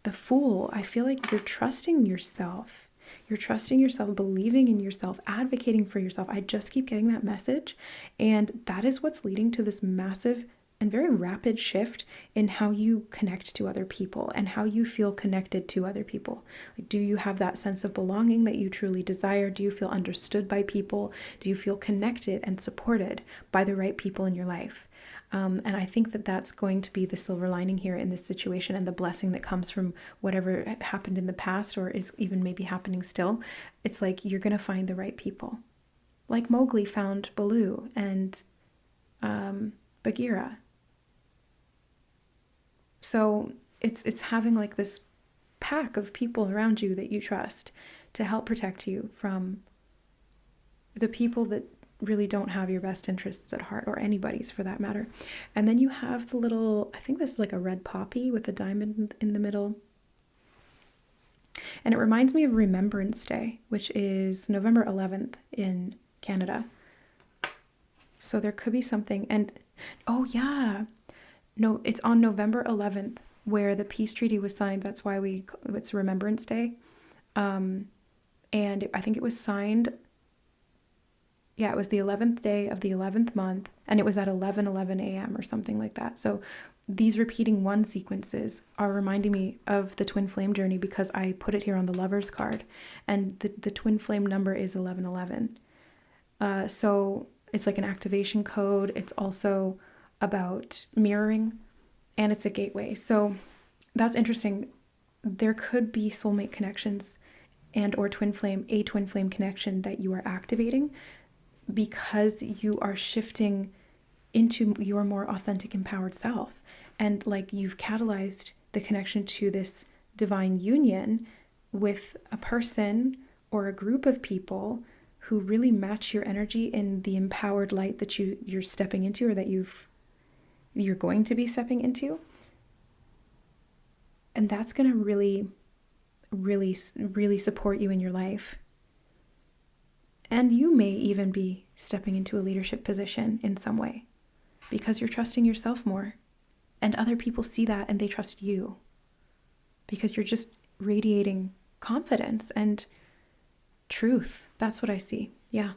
the Fool. I feel like you're trusting yourself. You're trusting yourself, believing in yourself, advocating for yourself. I just keep getting that message. And that is what's leading to this massive and very rapid shift in how you connect to other people and how you feel connected to other people. Like, do you have that sense of belonging that you truly desire? Do you feel understood by people? Do you feel connected and supported by the right people in your life? And I think that that's going to be the silver lining here in this situation, and the blessing that comes from whatever happened in the past or is even maybe happening still. It's like you're going to find the right people. like Mowgli found Baloo and Bagheera. So it's having like this pack of people around you that you trust to help protect you from the people that really don't have your best interests at heart, or anybody's for that matter. And then you have the little, I think this is like a red poppy with a diamond in the middle. And it reminds me of Remembrance Day, which is November 11th in Canada. So there could be something. And oh yeah, no, it's on November 11th where the peace treaty was signed. That's why it's Remembrance Day. And I think it was signed. Yeah, it was the 11th day of the 11th month, and it was at 11:11 a.m. or something like that. So these repeating one sequences are reminding me of the twin flame journey, because I put it here on the Lover's card, and the twin flame number is 1111. So it's like an activation code. It's also about mirroring, and it's a gateway. So that's interesting. There could be soulmate connections and or a twin flame connection that you are activating, because you are shifting into your more authentic, empowered self. And like you've catalyzed the connection to this divine union with a person or a group of people who really match your energy in the empowered light that you're stepping into, or that you're going to be stepping into. And that's going to really, really, really support you in your life. And you may even be stepping into a leadership position in some way, because you're trusting yourself more. And other people see that and they trust you, because you're just radiating confidence and truth. That's what I see. Yeah.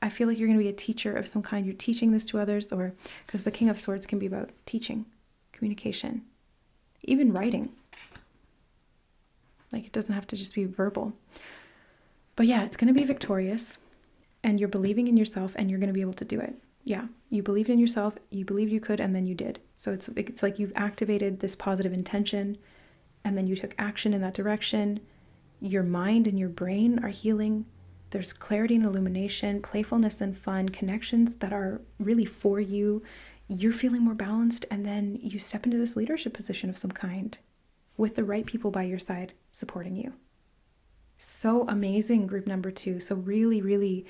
I feel like you're going to be a teacher of some kind. You're teaching this to others, or because the King of Swords can be about teaching, communication, even writing. Like it doesn't have to just be verbal. But yeah, it's going to be victorious, and you're believing in yourself, and you're going to be able to do it. Yeah, you believed in yourself, you believed you could, and then you did. So it's like you've activated this positive intention, and then you took action in that direction. Your mind and your brain are healing. There's clarity and illumination, playfulness and fun, connections that are really for you. You're feeling more balanced, and then you step into this leadership position of some kind with the right people by your side supporting you. So amazing, group number 2. So really, really,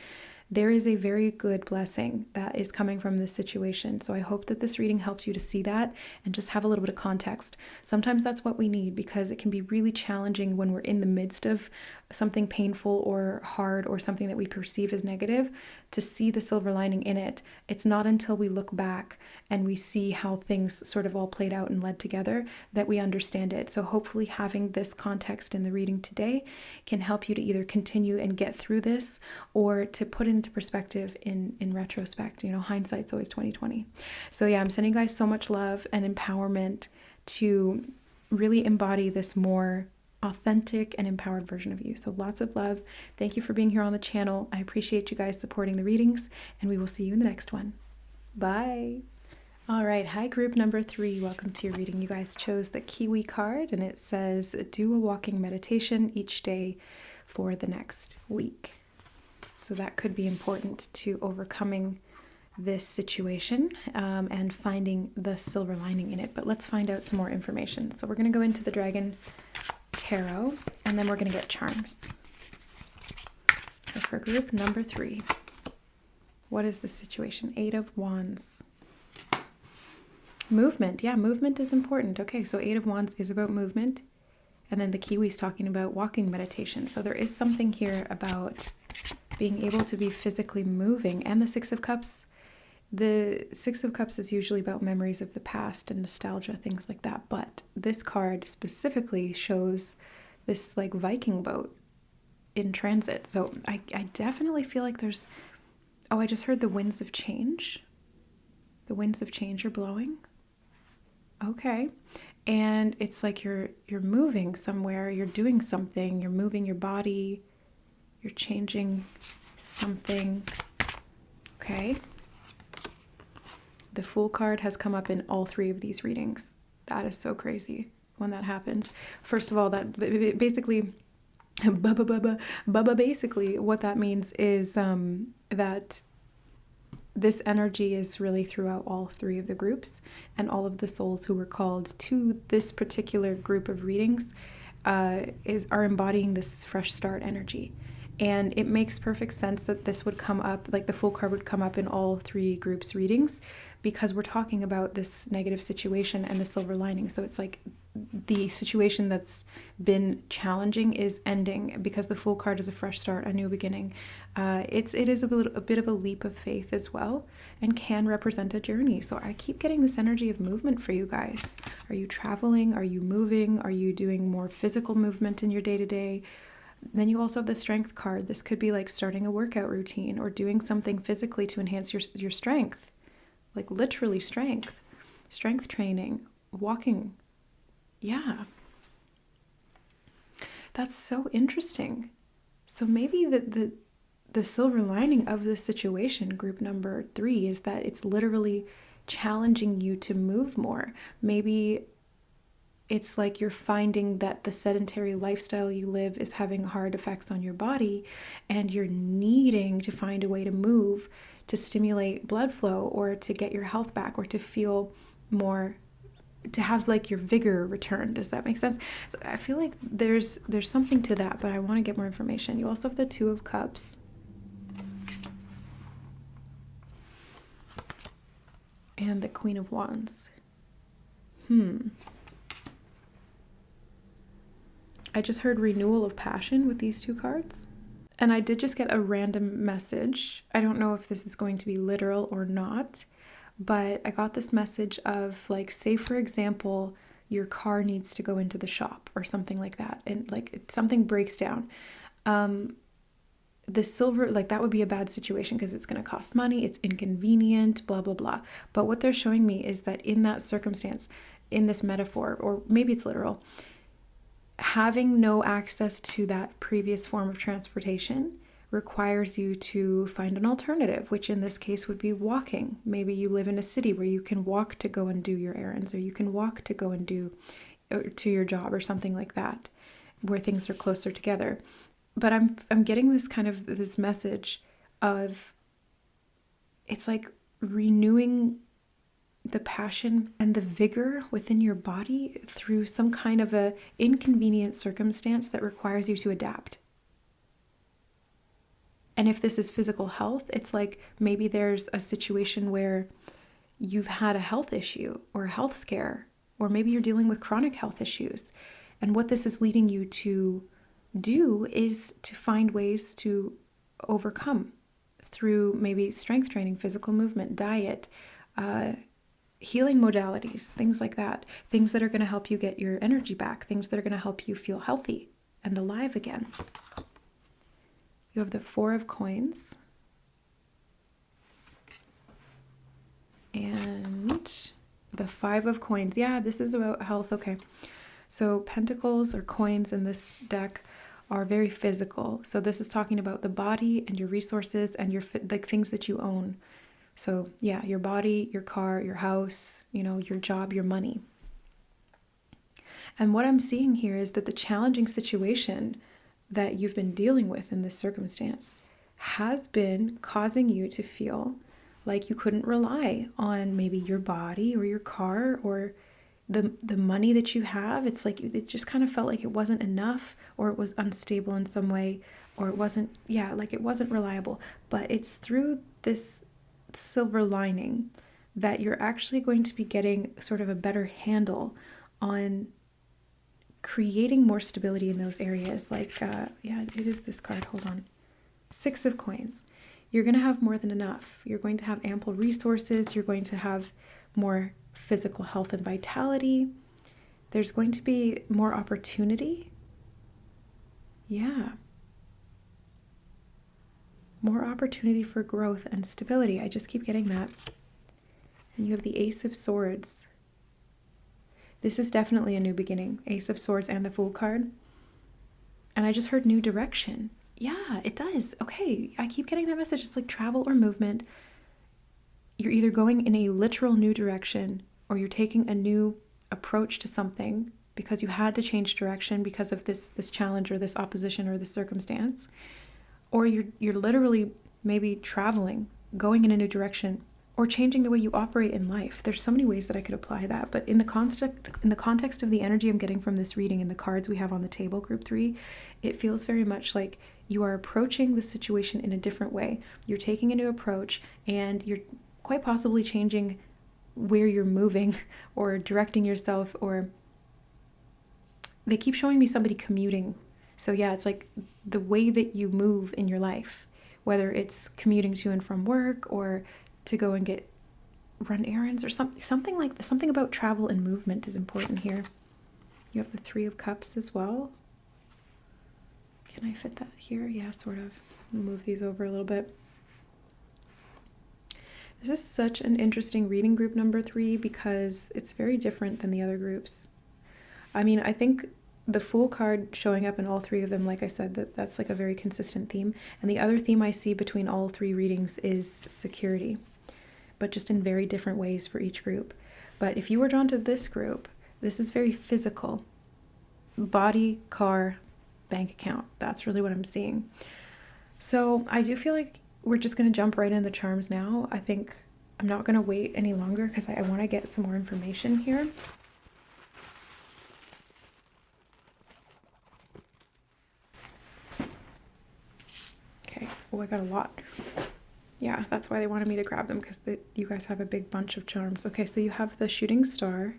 there is a very good blessing that is coming from this situation. So I hope that this reading helps you to see that and just have a little bit of context. Sometimes that's what we need, because it can be really challenging when we're in the midst of something painful or hard, or something that we perceive as negative, to see the silver lining in it. It's not until we look back and we see how things sort of all played out and led together that we understand it. So hopefully having this context in the reading today can help you to either continue and get through this, or to put it into perspective in retrospect. Hindsight's always 20/20. So yeah, I'm sending you guys so much love and empowerment to really embody this more authentic and empowered version of you. So lots of love. Thank you for being here on the channel. I appreciate you guys supporting the readings, and we will see you in the next one. Bye. All right. Hi, group number 3. Welcome to your reading. You guys chose the Kiwi card, and it says, do a walking meditation each day for the next week. So that could be important to overcoming this situation and finding the silver lining in it. But let's find out some more information. So we're going to go into the Dragon Tarot, and then we're going to get charms. So for group number 3, what is the situation? 8 of Wands. Movement. Yeah, movement is important. Okay, so 8 of Wands is about movement. And then the Kiwi's talking about walking meditation. So there is something here about being able to be physically moving. And the 6 of Cups. The 6 of Cups is usually about memories of the past and nostalgia, things like that. But this card specifically shows this like Viking boat in transit. So I definitely feel like there's... Oh, I just heard the winds of change. The winds of change are blowing. Okay. And it's like you're moving somewhere, you're doing something, you're moving your body, you're changing something. Okay. The Fool card has come up in all 3 of these readings. That is so crazy when that happens. First of all, that basically Basically, what that means is that this energy is really throughout all three of the groups, and all of the souls who were called to this particular group of readings are embodying this fresh start energy. And it makes perfect sense that this would come up, like the Fool card would come up in all three groups' readings, because we're talking about this negative situation and the silver lining. So it's like the situation that's been challenging is ending, because the Fool card is a fresh start, a new beginning. It is a bit of a leap of faith as well, and can represent a journey. So I keep getting this energy of movement for you guys. Are you traveling? Are you moving? Are you doing more physical movement in your day-to-day? Then you also have the strength card. This could be like starting a workout routine or doing something physically to enhance your strength, like literally strength training, walking. Yeah. That's so interesting. So maybe the silver lining of this situation, group number 3, is that it's literally challenging you to move more. Maybe it's like you're finding that the sedentary lifestyle you live is having hard effects on your body, and you're needing to find a way to move to stimulate blood flow, or to get your health back, or to feel more, to have like your vigor return. Does that make sense? So I feel like there's something to that, but I want to get more information. You also have the Two of Cups and the Queen of Wands. I just heard renewal of passion with these two cards. And I did just get a random message. I don't know if this is going to be literal or not, but I got this message of, like, say for example, your car needs to go into the shop or something like that, and like something breaks down. The silver, like, that would be a bad situation because it's going to cost money, it's inconvenient, blah blah blah. But what they're showing me is that in that circumstance, in this metaphor, or maybe it's literal, having no access to that previous form of transportation requires you to find an alternative, which in this case would be walking. Maybe you live in a city where you can walk to go and do your errands, or you can walk to go and do to your job, or something like that, where things are closer together. But I'm getting this kind of this message of, it's like renewing the passion and the vigor within your body through some kind of a inconvenient circumstance that requires you to adapt. And if this is physical health, it's like maybe there's a situation where you've had a health issue or a health scare, or maybe you're dealing with chronic health issues. And what this is leading you to do is to find ways to overcome through maybe strength training, physical movement, diet, healing modalities, things like that. Things that are going to help you get your energy back, things that are going to help you feel healthy and alive again. You have the Four of Coins and the Five of Coins. Yeah, this is about health. Okay. So pentacles or coins in this deck are very physical. So this is talking about the body and your resources and your like things that you own. So yeah, your body, your car, your house, your job, your money. And what I'm seeing here is that the challenging situation that you've been dealing with in this circumstance has been causing you to feel like you couldn't rely on maybe your body or your car or the money that you have. It's like it just kind of felt like it wasn't enough, or it was unstable in some way, or it wasn't reliable. But it's through this silver lining that you're actually going to be getting sort of a better handle on creating more stability in those areas. Like, it is this card. Hold on. Six of Coins. You're going to have more than enough. You're going to have ample resources. You're going to have more physical health and vitality. There's going to be more opportunity. Yeah. More opportunity for growth and stability. I just keep getting that. And you have the Ace of Swords. This is definitely a new beginning. Ace of Swords and the Fool card. And I just heard new direction. Yeah, it does. Okay, I keep getting that message. It's like travel or movement. You're either going in a literal new direction, or you're taking a new approach to something because you had to change direction because of this challenge or this opposition or this circumstance, or you're literally maybe traveling, going in a new direction, or changing the way you operate in life. There's so many ways that I could apply that, but in the context of the energy I'm getting from this reading and the cards we have on the table, group 3, it feels very much like you are approaching the situation in a different way. You're taking a new approach, and you're quite possibly changing where you're moving or directing yourself, or they keep showing me somebody commuting. So yeah, it's like the way that you move in your life, whether it's commuting to and from work or to go and run errands or something like this. Something about travel and movement is important here. You have the 3 of Cups as well. Can I fit that here? Yeah, sort of. I'll move these over a little bit. This is such an interesting reading, group number 3, because it's very different than the other groups. I mean, I think the Fool card showing up in all 3 of them, like I said, that's like a very consistent theme. And the other theme I see between all 3 readings is security, but just in very different ways for each group. But if you were drawn to this group, this is very physical. Body, car, bank account. That's really what I'm seeing. So I do feel like we're just going to jump right in the charms now. I think I'm not going to wait any longer because I want to get some more information here. Okay. Oh, I got a lot. Yeah, that's why they wanted me to grab them, because you guys have a big bunch of charms. Okay, so you have the Shooting Star,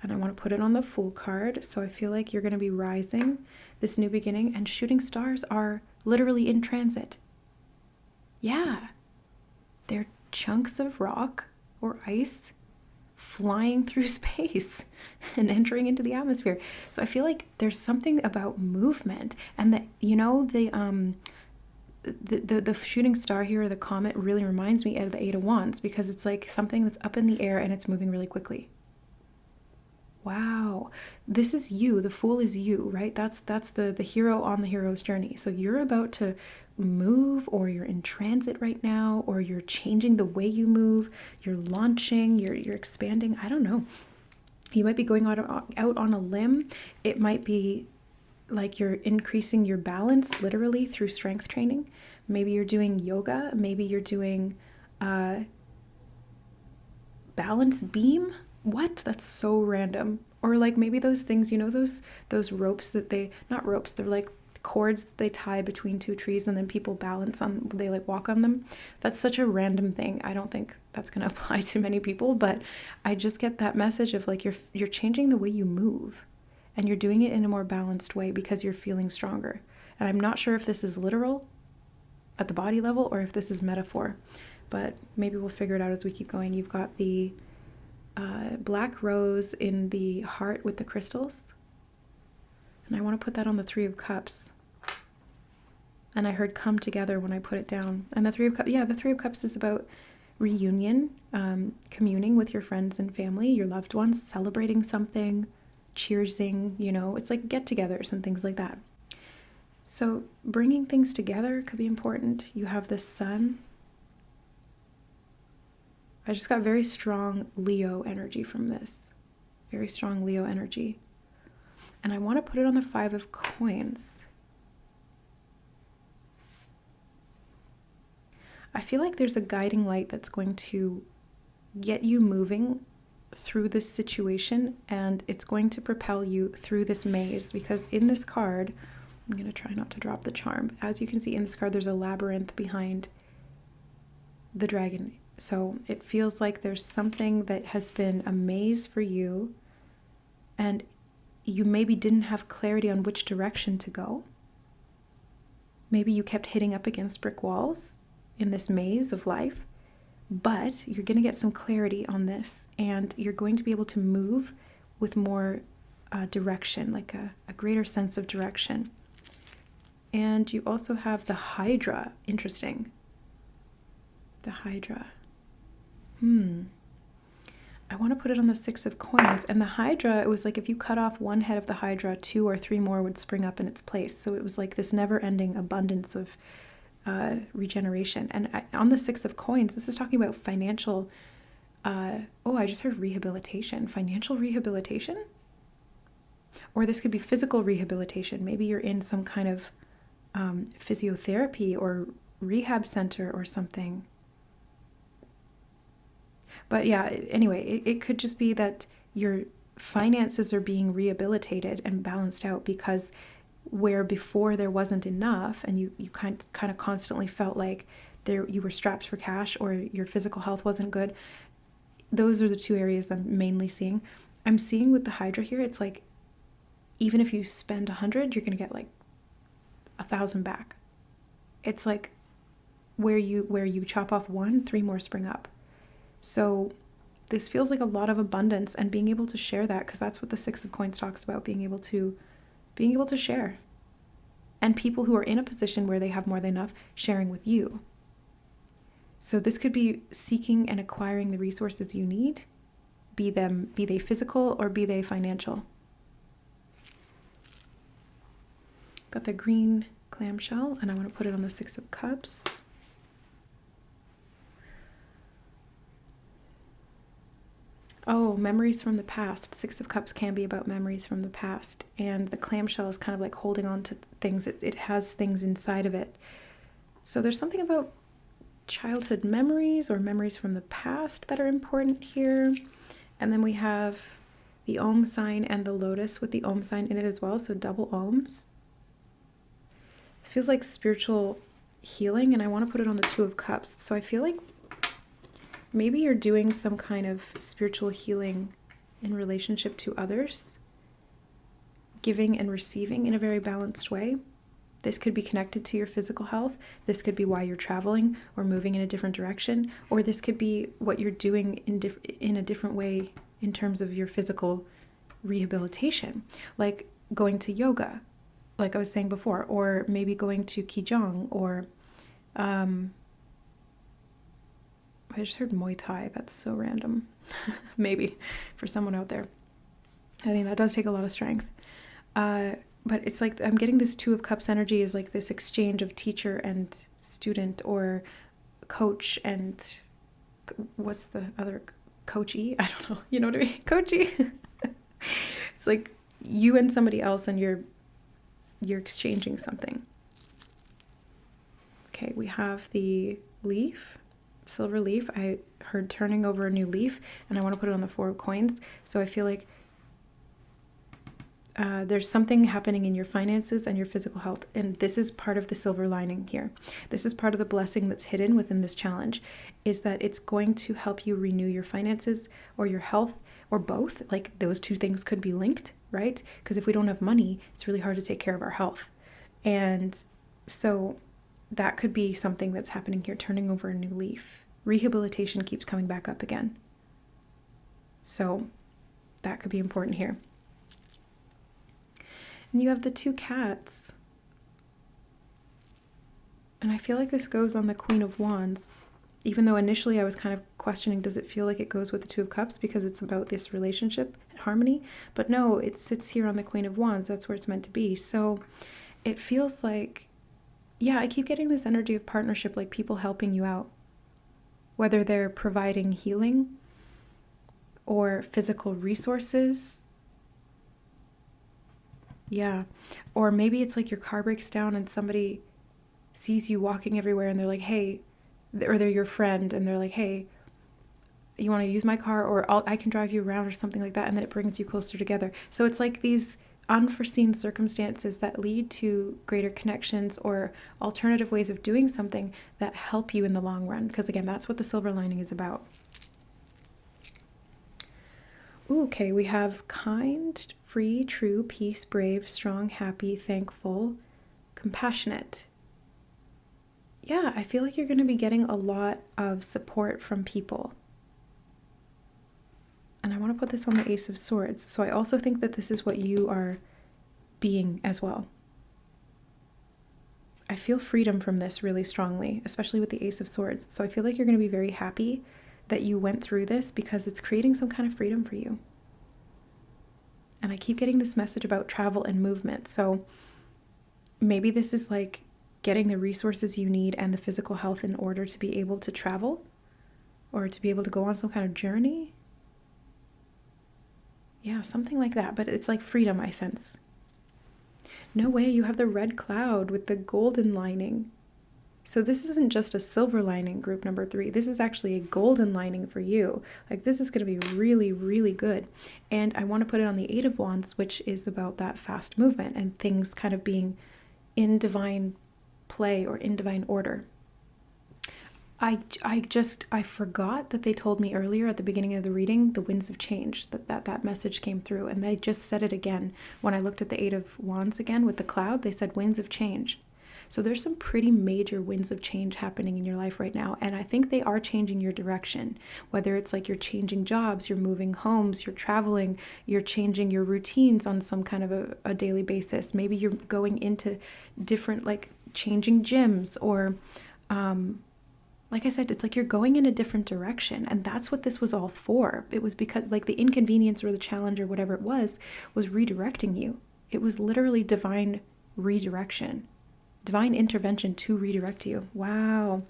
and I want to put it on the Fool card. So I feel like you're going to be rising, this new beginning, and shooting stars are literally in transit. Yeah, they're chunks of rock or ice flying through space and entering into the atmosphere. So I feel like there's something about movement, and that, you know, the shooting star here, or the comet, really reminds me of the 8 of Wands, because it's like something that's up in the air and it's moving really quickly. Wow, this is you. The Fool is you, right? That's the hero on the hero's journey. So you're about to move, or you're in transit right now, or you're changing the way you move. You're launching, you're expanding. I don't know. You might be going out on a limb. It might be like you're increasing your balance literally through strength training. Maybe you're doing yoga. Maybe you're doing balance beam. What? That's so random. Or like maybe those things, you know, those ropes that not ropes, they're like cords that they tie between 2 trees, and then people balance on, they like walk on them. That's such a random thing. I don't think that's going to apply to many people, but I just get that message of like you're changing the way you move, and you're doing it in a more balanced way because you're feeling stronger. And I'm not sure if this is literal at the body level or if this is metaphor, but maybe we'll figure it out as we keep going. You've got the black rose in the heart with the crystals, and I want to put that on the 3 of Cups. And I heard come together when I put it down. And the 3 of Cups, yeah, the 3 of Cups is about reunion, communing with your friends and family, your loved ones, celebrating something, cheersing, you know, it's like get-togethers and things like that. So bringing things together could be important. You have the Sun. I just got very strong Leo energy from this. Very strong Leo energy. And I want to put it on the 5 of Coins. I feel like there's a guiding light that's going to get you moving through this situation, and it's going to propel you through this maze, because in this card, I'm going to try not to drop the charm. As you can see in this card, there's a labyrinth behind the dragon. So it feels like there's something that has been a maze for you, and you maybe didn't have clarity on which direction to go. Maybe you kept hitting up against brick walls in this maze of life, but you're going to get some clarity on this, and you're going to be able to move with more direction, like a greater sense of direction. And you also have the Hydra. Interesting. The Hydra. I want to put it on the 6 of Coins. And the Hydra, it was like if you cut off one head of the Hydra, 2 or 3 more would spring up in its place. So it was like this never-ending abundance of regeneration. And on the 6 of Coins, this is talking about financial... I just heard rehabilitation. Financial rehabilitation? Or this could be physical rehabilitation. Maybe you're in some kind of physiotherapy or rehab center or something. But yeah, anyway, it could just be that your finances are being rehabilitated and balanced out, because where before there wasn't enough and you kind of constantly felt like you were strapped for cash, or your physical health wasn't good. Those are the two areas I'm mainly seeing. I'm seeing with the Hydra here, it's like even if you spend 100, you're going to get like 1,000 back. It's like where you chop off 1, 3 more spring up. So this feels like a lot of abundance, and being able to share that, because that's what the Six of Coins talks about, being able to share. And people who are in a position where they have more than enough sharing with you. So this could be seeking and acquiring the resources you need, be they physical or be they financial. Got the green clamshell, and I want to put it on the Six of Cups. Oh, memories from the past. Six of Cups can be about memories from the past. And the clamshell is kind of like holding on to things. It has things inside of it. So there's something about childhood memories or memories from the past that are important here. And then we have the Om sign and the lotus with the Om sign in it as well. So double Oms. This feels like spiritual healing, and I want to put it on the Two of Cups. So I feel like maybe you're doing some kind of spiritual healing in relationship to others, giving and receiving in a very balanced way. This could be connected to your physical health. This could be why you're traveling or moving in a different direction. Or this could be what you're doing in a different way in terms of your physical rehabilitation, like going to yoga, like I was saying before, or maybe going to Qigong, or I just heard Muay Thai. That's so random. Maybe for someone out there. I mean, that does take a lot of strength. But it's like I'm getting this Two of Cups energy is like this exchange of teacher and student, or coach and what's the other, coachee? I don't know. You know what I mean? Coachee. It's like you and somebody else, and you're exchanging something. Okay, we have the leaf, silver leaf. I heard turning over a new leaf, and I want to put it on the Four of Coins. So I feel like there's something happening in your finances and your physical health. And this is part of the silver lining here. This is part of the blessing that's hidden within this challenge, is that it's going to help you renew your finances or your health, or both. Like those two things could be linked, right? Because if we don't have money, it's really hard to take care of our health. And so that could be something that's happening here, turning over a new leaf. Rehabilitation keeps coming back up again. So that could be important here. And you have the two cats. And I feel like this goes on the Queen of Wands, even though initially I was kind of questioning, does it feel like it goes with the Two of Cups because it's about this relationship and harmony? But no, it sits here on the Queen of Wands. That's where it's meant to be. So it feels like, yeah, I keep getting this energy of partnership, like people helping you out, whether they're providing healing or physical resources. Yeah. Or maybe it's like your car breaks down and somebody sees you walking everywhere and they're like, hey, or they're your friend and they're like, hey, you want to use my car, or I can drive you around, or something like that. And then it brings you closer together. So it's like these unforeseen circumstances that lead to greater connections or alternative ways of doing something that help you in the long run. Because again, that's what the silver lining is about. Ooh, okay, we have kind, free, true, peace, brave, strong, happy, thankful, compassionate. Yeah, I feel like you're going to be getting a lot of support from people. And I want to put this on the Ace of Swords. So I also think that this is what you are being as well. I feel freedom from this really strongly, especially with the Ace of Swords. So I feel like you're going to be very happy that you went through this, because it's creating some kind of freedom for you. And I keep getting this message about travel and movement. So maybe this is like getting the resources you need and the physical health in order to be able to travel, or to be able to go on some kind of journey. Yeah, something like that. But it's like freedom, I sense. No way, you have the red cloud with the golden lining. So this isn't just a silver lining, group number 3. This is actually a golden lining for you. Like, this is going to be really, really good. And I want to put it on the 8 of Wands, which is about that fast movement and things kind of being in divine play or in divine order. I forgot that they told me earlier at the beginning of the reading, the winds of change, that message came through. And they just said it again. When I looked at the 8 of Wands again with the cloud, they said winds of change. So there's some pretty major winds of change happening in your life right now. And I think they are changing your direction, whether it's like you're changing jobs, you're moving homes, you're traveling, you're changing your routines on some kind of a daily basis. Maybe you're going into different, like changing gyms or, like I said, it's like you're going in a different direction. And that's what this was all for. It was because like the inconvenience or the challenge or whatever it was redirecting you. It was literally divine redirection. Divine intervention to redirect you. Wow.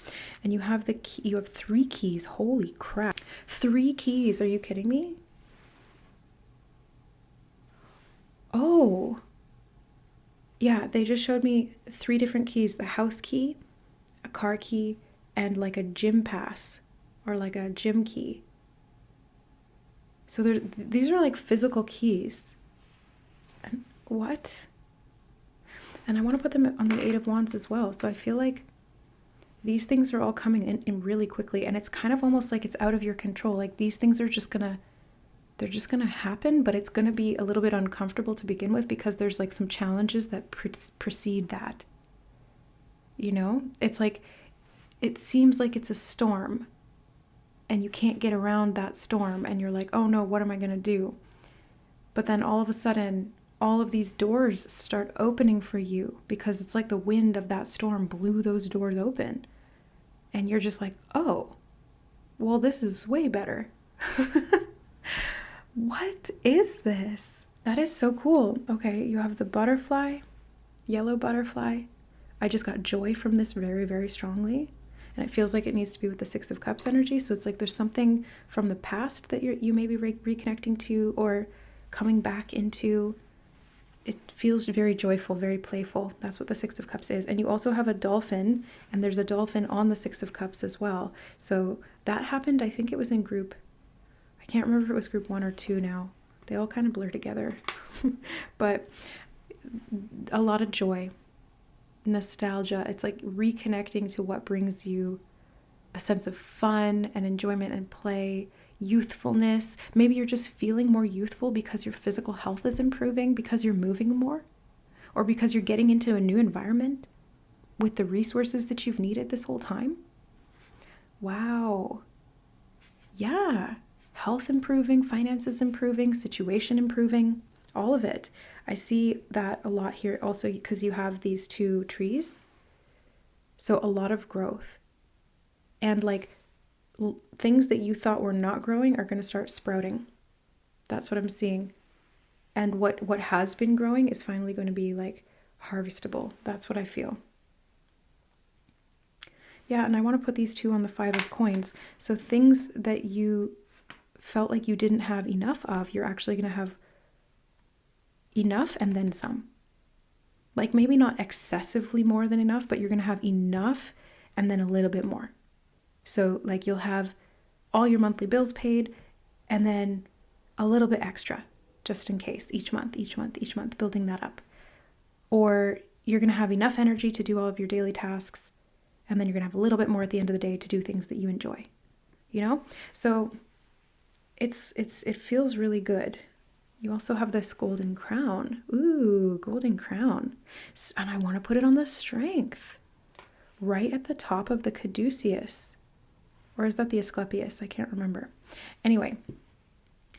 And you have the key, you have 3 keys. Holy crap. 3 keys. Are you kidding me? Oh. Yeah, they just showed me 3 different keys. The house key, a car key, and like a gym pass or like a gym key. So these are like physical keys. And what? And I want to put them on the 8 of Wands as well. So I feel like these things are all coming in really quickly. And it's kind of almost like it's out of your control. Like these things are just they're just going to happen, but it's going to be a little bit uncomfortable to begin with because there's like some challenges that precede that. You know, it's like, it seems like it's a storm and you can't get around that storm. And you're like, oh no, what am I going to do? But then all of a sudden, all of these doors start opening for you because it's like the wind of that storm blew those doors open. And you're just like, oh, well, this is way better. What is this? That is so cool. Okay, you have the butterfly, yellow butterfly. I just got joy from this very, very strongly. And it feels like it needs to be with the 6 of Cups energy. So it's like there's something from the past that you may be reconnecting to or coming back into. It feels very joyful, very playful. That's what the 6 of Cups is. And you also have a dolphin, and there's a dolphin on the 6 of Cups as well. So that happened, I think it was in group, I can't remember if it was group 1 or 2 now. They all kind of blur together. But a lot of joy, nostalgia. It's like reconnecting to what brings you a sense of fun and enjoyment and play, youthfulness. Maybe you're just feeling more youthful because your physical health is improving, because you're moving more, or because you're getting into a new environment with the resources that you've needed this whole time. Wow. Yeah. Health improving, finances improving, situation improving, all of it. I see that a lot here also because you have these 2 trees. So a lot of growth. And like things that you thought were not growing are going to start sprouting. That's what I'm seeing. And what has been growing is finally going to be like harvestable. That's what I feel. Yeah, and I want to put these 2 on the 5 of coins. So things that you felt like you didn't have enough of, you're actually going to have enough and then some. Like maybe not excessively more than enough, but you're going to have enough and then a little bit more. So like you'll have all your monthly bills paid and then a little bit extra just in case each month, building that up. Or you're going to have enough energy to do all of your daily tasks and then you're going to have a little bit more at the end of the day to do things that you enjoy. You know? So it feels really good. You also have this golden crown. Ooh, golden crown. And I want to put it on the strength. Right at the top of the caduceus. Or is that the Asclepius? I can't remember. Anyway,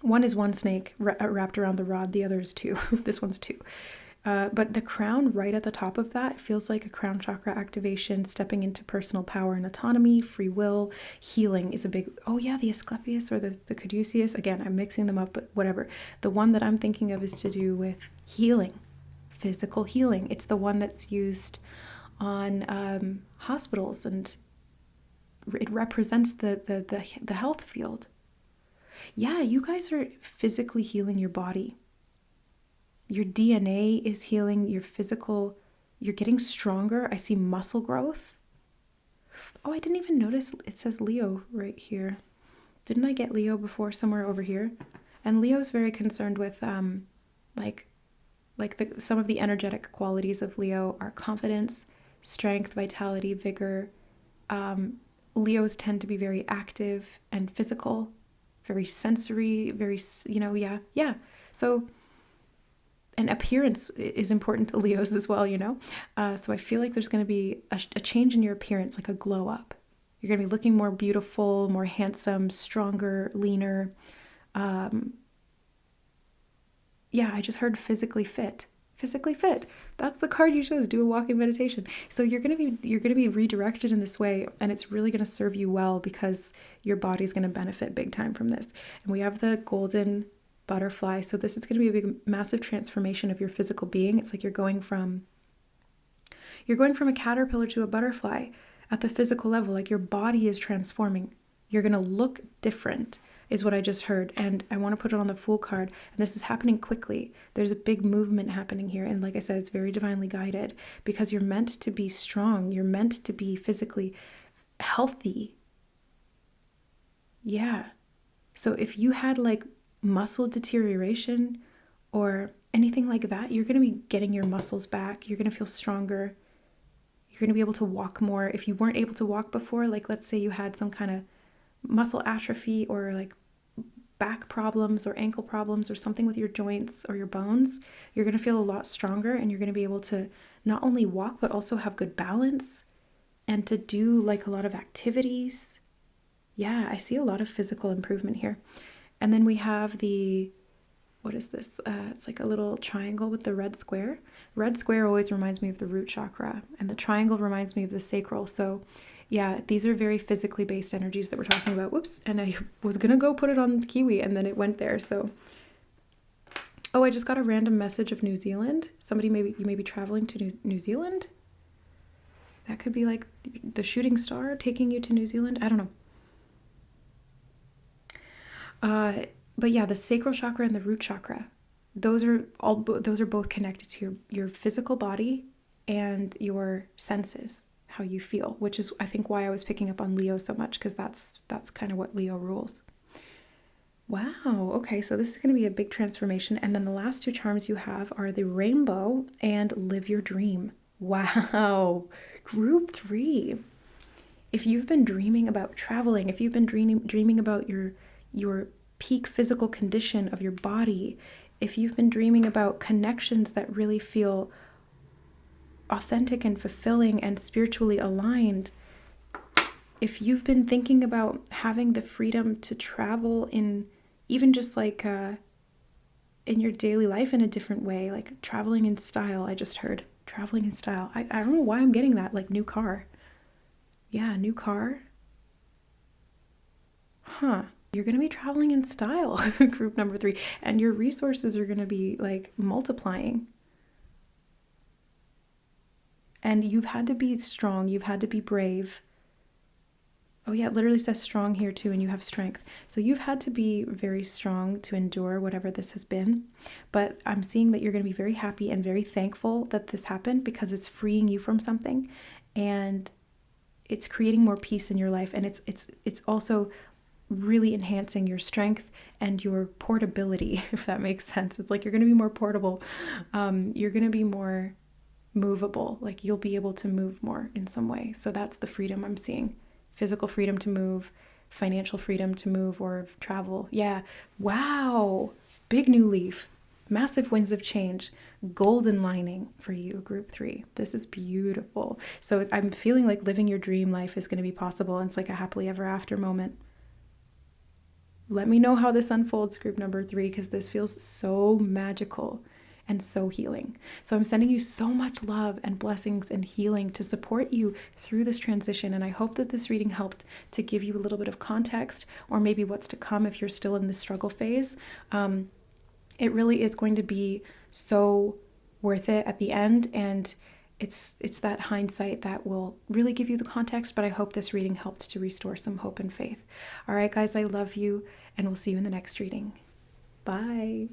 one is one snake wrapped around the rod. The other is 2. This one's 2. But the crown right at the top of that feels like a crown chakra activation, stepping into personal power and autonomy, free will, healing is a big, oh yeah, the Asclepius or the caduceus. Again, I'm mixing them up, but whatever. The one that I'm thinking of is to do with healing, physical healing. It's the one that's used on hospitals, and it represents the health field. Yeah, you guys are physically healing your body. Your DNA is healing your physical. You're getting stronger. I see muscle growth. Oh, I didn't even notice it says Leo right here. Didn't I get Leo before somewhere over here? And Leo's very concerned with like some of the energetic qualities of Leo are confidence, strength, vitality, vigor. Leos tend to be very active and physical, very sensory, very, yeah. So, and appearance is important to Leos as well, So I feel like there's going to be a change in your appearance, like a glow up. You're going to be looking more beautiful, more handsome, stronger, leaner. Yeah, I just heard physically fit. Physically fit. That's the card you chose. Do a walking meditation. So you're gonna be redirected in this way, and it's really gonna serve you well because your body's gonna benefit big time from this. And we have the golden butterfly. So this is gonna be a big, massive transformation of your physical being. It's like you're going from a caterpillar to a butterfly at the physical level. Like your body is transforming. You're gonna look different, is what I just heard. And I want to put it on the Fool card. And this is happening quickly. There's a big movement happening here. And like I said, it's very divinely guided because you're meant to be strong. You're meant to be physically healthy. Yeah. So if you had like muscle deterioration or anything like that, you're going to be getting your muscles back. You're going to feel stronger. You're going to be able to walk more. If you weren't able to walk before, like let's say you had some kind of muscle atrophy or like back problems or ankle problems or something with your joints or your bones, you're going to feel a lot stronger and you're going to be able to not only walk but also have good balance and to do like a lot of activities. Yeah, I see a lot of physical improvement here. And then we have what is this? It's like a little triangle with the red square. Red square always reminds me of the root chakra, and the triangle reminds me of the sacral. So yeah, these are very physically based energies that we're talking about. Whoops. And I was going to go put it on Kiwi and then it went there. So, oh, I just got a random message of New Zealand. You may be traveling to New Zealand. That could be like the shooting star taking you to New Zealand. I don't know. But yeah, the sacral chakra and the root chakra, those are both connected to your physical body and your senses, how you feel, which is I think why I was picking up on Leo so much, because that's kind of what Leo rules. Wow, okay, so this is going to be a big transformation. And then the last two charms you have are the rainbow and live your dream. Wow, group 3. If you've been dreaming about traveling, if you've been dreaming about your peak physical condition of your body, if you've been dreaming about connections that really feel authentic and fulfilling and spiritually aligned, if you've been thinking about having the freedom to travel in even just like in your daily life in a different way, like traveling in style, I just heard traveling in style. I don't know why I'm getting that, like new car. Yeah, new car. Huh. You're going to be traveling in style, group number 3, and your resources are going to be like multiplying. And you've had to be strong. You've had to be brave. Oh yeah, it literally says strong here too, and you have strength. So you've had to be very strong to endure whatever this has been. But I'm seeing that you're going to be very happy and very thankful that this happened because it's freeing you from something and it's creating more peace in your life. And it's also really enhancing your strength and your portability, if that makes sense. It's like you're going to be more portable. You're going to be more movable. Like you'll be able to move more in some way. So that's the freedom I'm seeing. Physical freedom to move, financial freedom to move or travel. Yeah. Wow. Big new leaf. Massive winds of change. Golden lining for you, group 3. This is beautiful. So I'm feeling like living your dream life is going to be possible. It's like a happily ever after moment. Let me know how this unfolds, group number 3, because this feels so magical and so healing. So I'm sending you so much love and blessings and healing to support you through this transition. And I hope that this reading helped to give you a little bit of context or maybe what's to come if you're still in the struggle phase. It really is going to be so worth it at the end. And it's that hindsight that will really give you the context, but I hope this reading helped to restore some hope and faith. All right, guys, I love you, and we'll see you in the next reading. Bye.